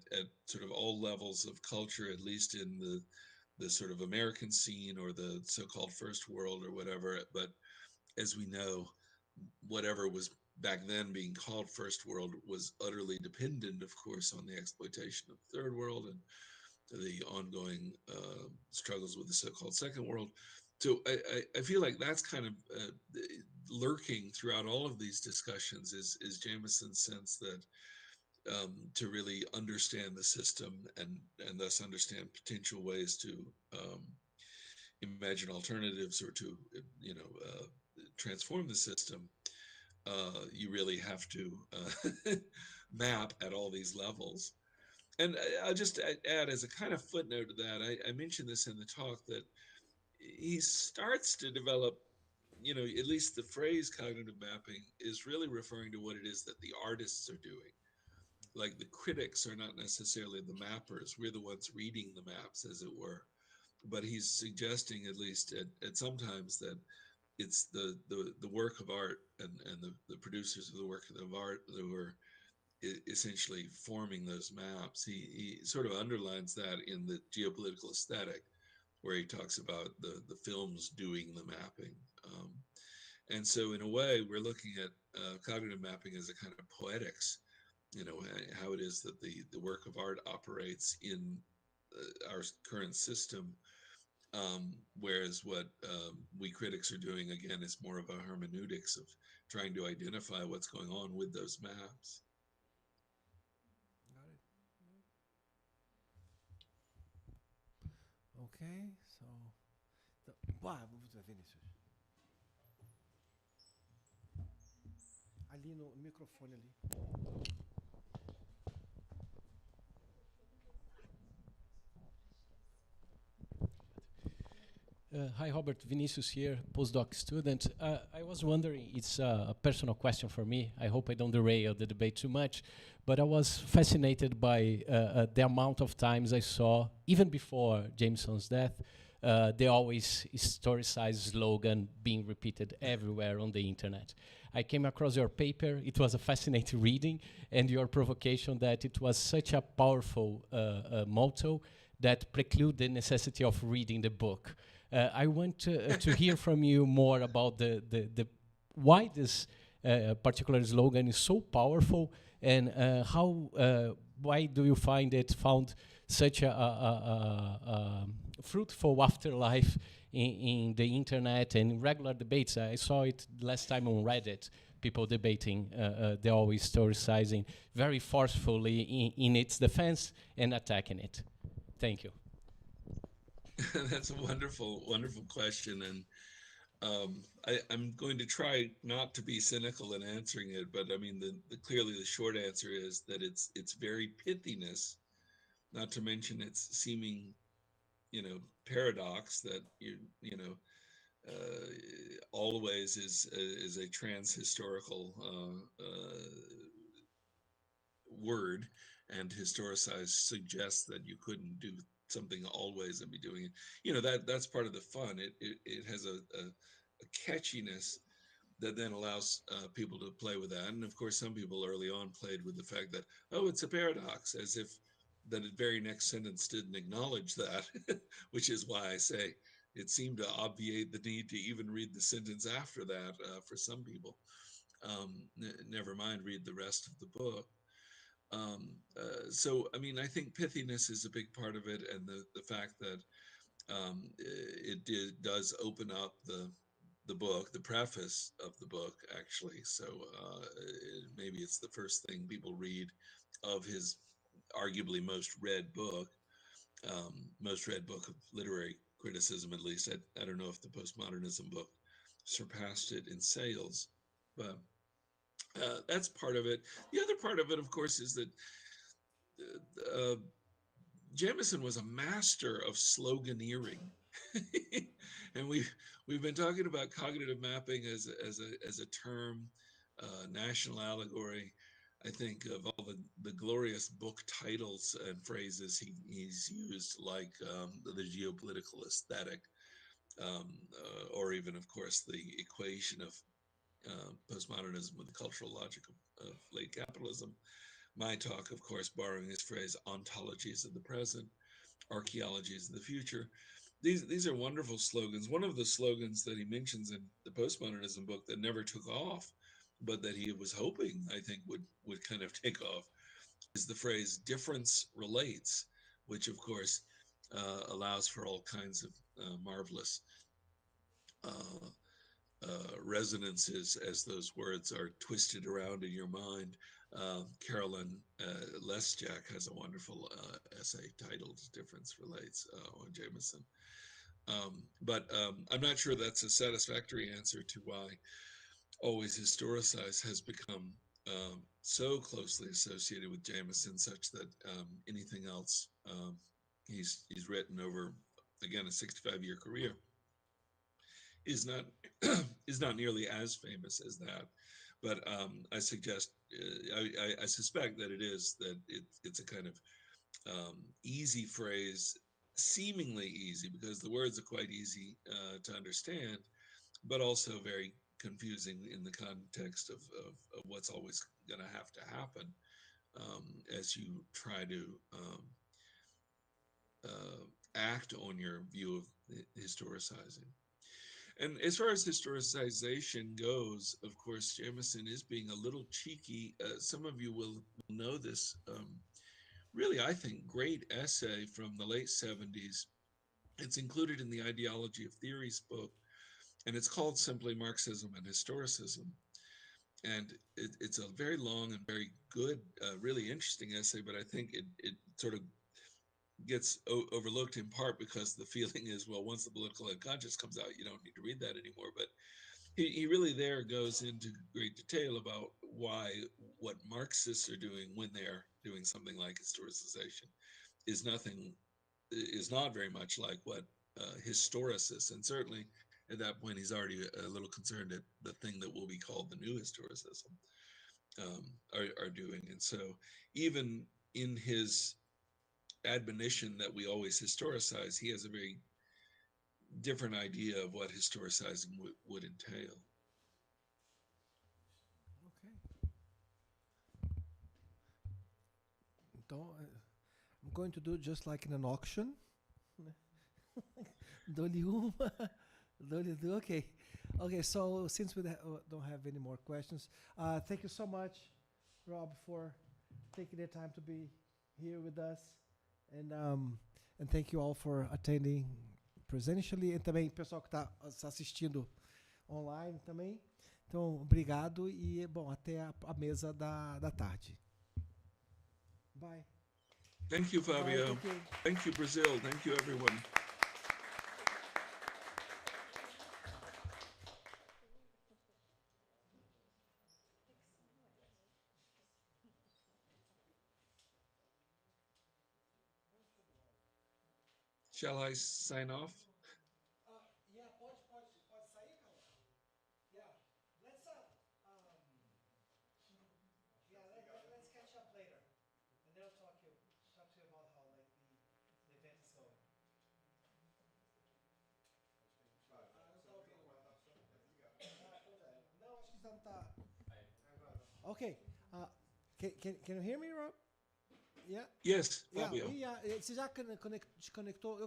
S2: sort of all levels of culture, at least in the sort of American scene or the so-called first world or whatever. But as we know, whatever was back then being called first world was utterly dependent, of course, on the exploitation of the third world and the ongoing struggles with the so-called second world. So I feel like that's kind of lurking throughout all of these discussions is Jameson's sense that to really understand the system and thus understand potential ways to imagine alternatives or to transform the system, you really have to map at all these levels. And I'll just add as a kind of footnote to that, I mentioned this in the talk, that he starts to develop, at least the phrase cognitive mapping is really referring to what it is that the artists are doing. Like the critics are not necessarily the mappers. We're the ones reading the maps, as it were. But he's suggesting, at least at sometimes, that it's the work of art and the producers of the work of art that were essentially forming those maps. He sort of underlines that in the geopolitical aesthetic, where he talks about the films doing the mapping. And so in a way, we're looking at cognitive mapping as a kind of poetics, how it is that the work of art operates in our current system, whereas what we critics are doing, again, is more of a hermeneutics of trying to identify what's going on with those maps.
S1: Got it. Okay, so Boa, Vinícius. Ali no microfone ali.
S6: Hi, Robert. Vinicius here, postdoc student. I was wondering, it's a personal question for me. I hope I don't derail the debate too much, but I was fascinated by the amount of times I saw, even before Jameson's death, the always historicized slogan being repeated everywhere on the internet. I came across your paper. It was a fascinating reading, and your provocation that it was such a powerful motto that preclude the necessity of reading the book. I want to hear from you more about the why this particular slogan is so powerful, and why do you find it found such a fruitful afterlife in the internet and in regular debates. I saw it last time on Reddit, people debating the always historicizing very forcefully in its defense and attacking it. Thank you.
S2: That's a wonderful, wonderful question. And I'm going to try not to be cynical in answering it, but I mean, clearly the short answer is that it's very pithiness, not to mention its seeming, paradox that always is a trans-historical word, and historicize suggests that you couldn't do something always and be doing it. That's part of the fun. It has a catchiness that then allows people to play with that. And of course, some people early on played with the fact that, oh, it's a paradox, as if that very next sentence didn't acknowledge that, which is why I say it seemed to obviate the need to even read the sentence after that for some people. Never mind read the rest of the book. So, I mean, I think pithiness is a big part of it, and the fact that it does open up the book, the preface of the book, actually. So maybe it's the first thing people read of his arguably most read book of literary criticism, at least. I don't know if the postmodernism book surpassed it in sales, but that's part of it. The other part of it, of course, is that Jameson was a master of sloganeering. And we've been talking about cognitive mapping as a term, national allegory. I think of all the glorious book titles and phrases he's used, like the geopolitical aesthetic, or even, of course, the equation of postmodernism with the cultural logic of late capitalism. My talk, of course, borrowing his phrase, ontologies of the present, archaeologies of the future. These are wonderful slogans. One of the slogans that he mentions in the postmodernism book that never took off, but that he was hoping, I think, would kind of take off, is the phrase difference relates, which of course allows for all kinds of marvelous resonances as those words are twisted around in your mind. Carolyn Lesjak has a wonderful essay titled Difference Relates on Jameson. But I'm not sure that's a satisfactory answer to why always historicize has become so closely associated with Jameson, such that anything else he's written over, again, a 65-year career is not nearly as famous as that. But I suggest, I suspect that it's a kind of easy phrase, seemingly easy, because the words are quite easy to understand, but also very confusing in the context of what's always going to have to happen as you try to act on your view of historicizing. And as far as historicization goes, of course, Jameson is being a little cheeky. Some of you will know this really, I think, great essay from the late 70s. It's included in the Ideology of Theories book, and it's called simply Marxism and Historicism. And it's a very long and very good, really interesting essay, but I think it sort of gets overlooked in part because the feeling is, well, once the political unconscious comes out, you don't need to read that anymore. But he really there goes into great detail about why what Marxists are doing when they're doing something like historicization is not very much like what historicists, and certainly at that point he's already a little concerned at the thing that will be called the new historicism, are doing. And so even in his admonition that we always historicize, he has a very different idea of what historicizing would entail.
S1: Okay. Então, I'm going to do just like in an auction. Dou-lhe uma, dou-lhe duas. Okay. Okay, so since we don't have any more questions, thank you so much, Rob, for taking the time to be here with us. And thank you all for attending presentially, e também o pessoal que está assistindo online também. Então, obrigado e, bom, até a mesa da tarde. Bye.
S2: Thank you, Fabio.
S1: Bye, thank you.
S2: Thank you, Brazil. Thank you, everyone. Shall I sign off?
S1: Yeah, pode sair, Carlos? Yeah, let's let's catch up later, and then I'll talk to you about how like the event is going. Não tá ouvindo. Então já era. Não, acho que não tá. Okay. Can you hear me, Rob? Yeah.
S2: Yes,
S1: Yeah,
S2: Fabio.
S1: você já desconectou?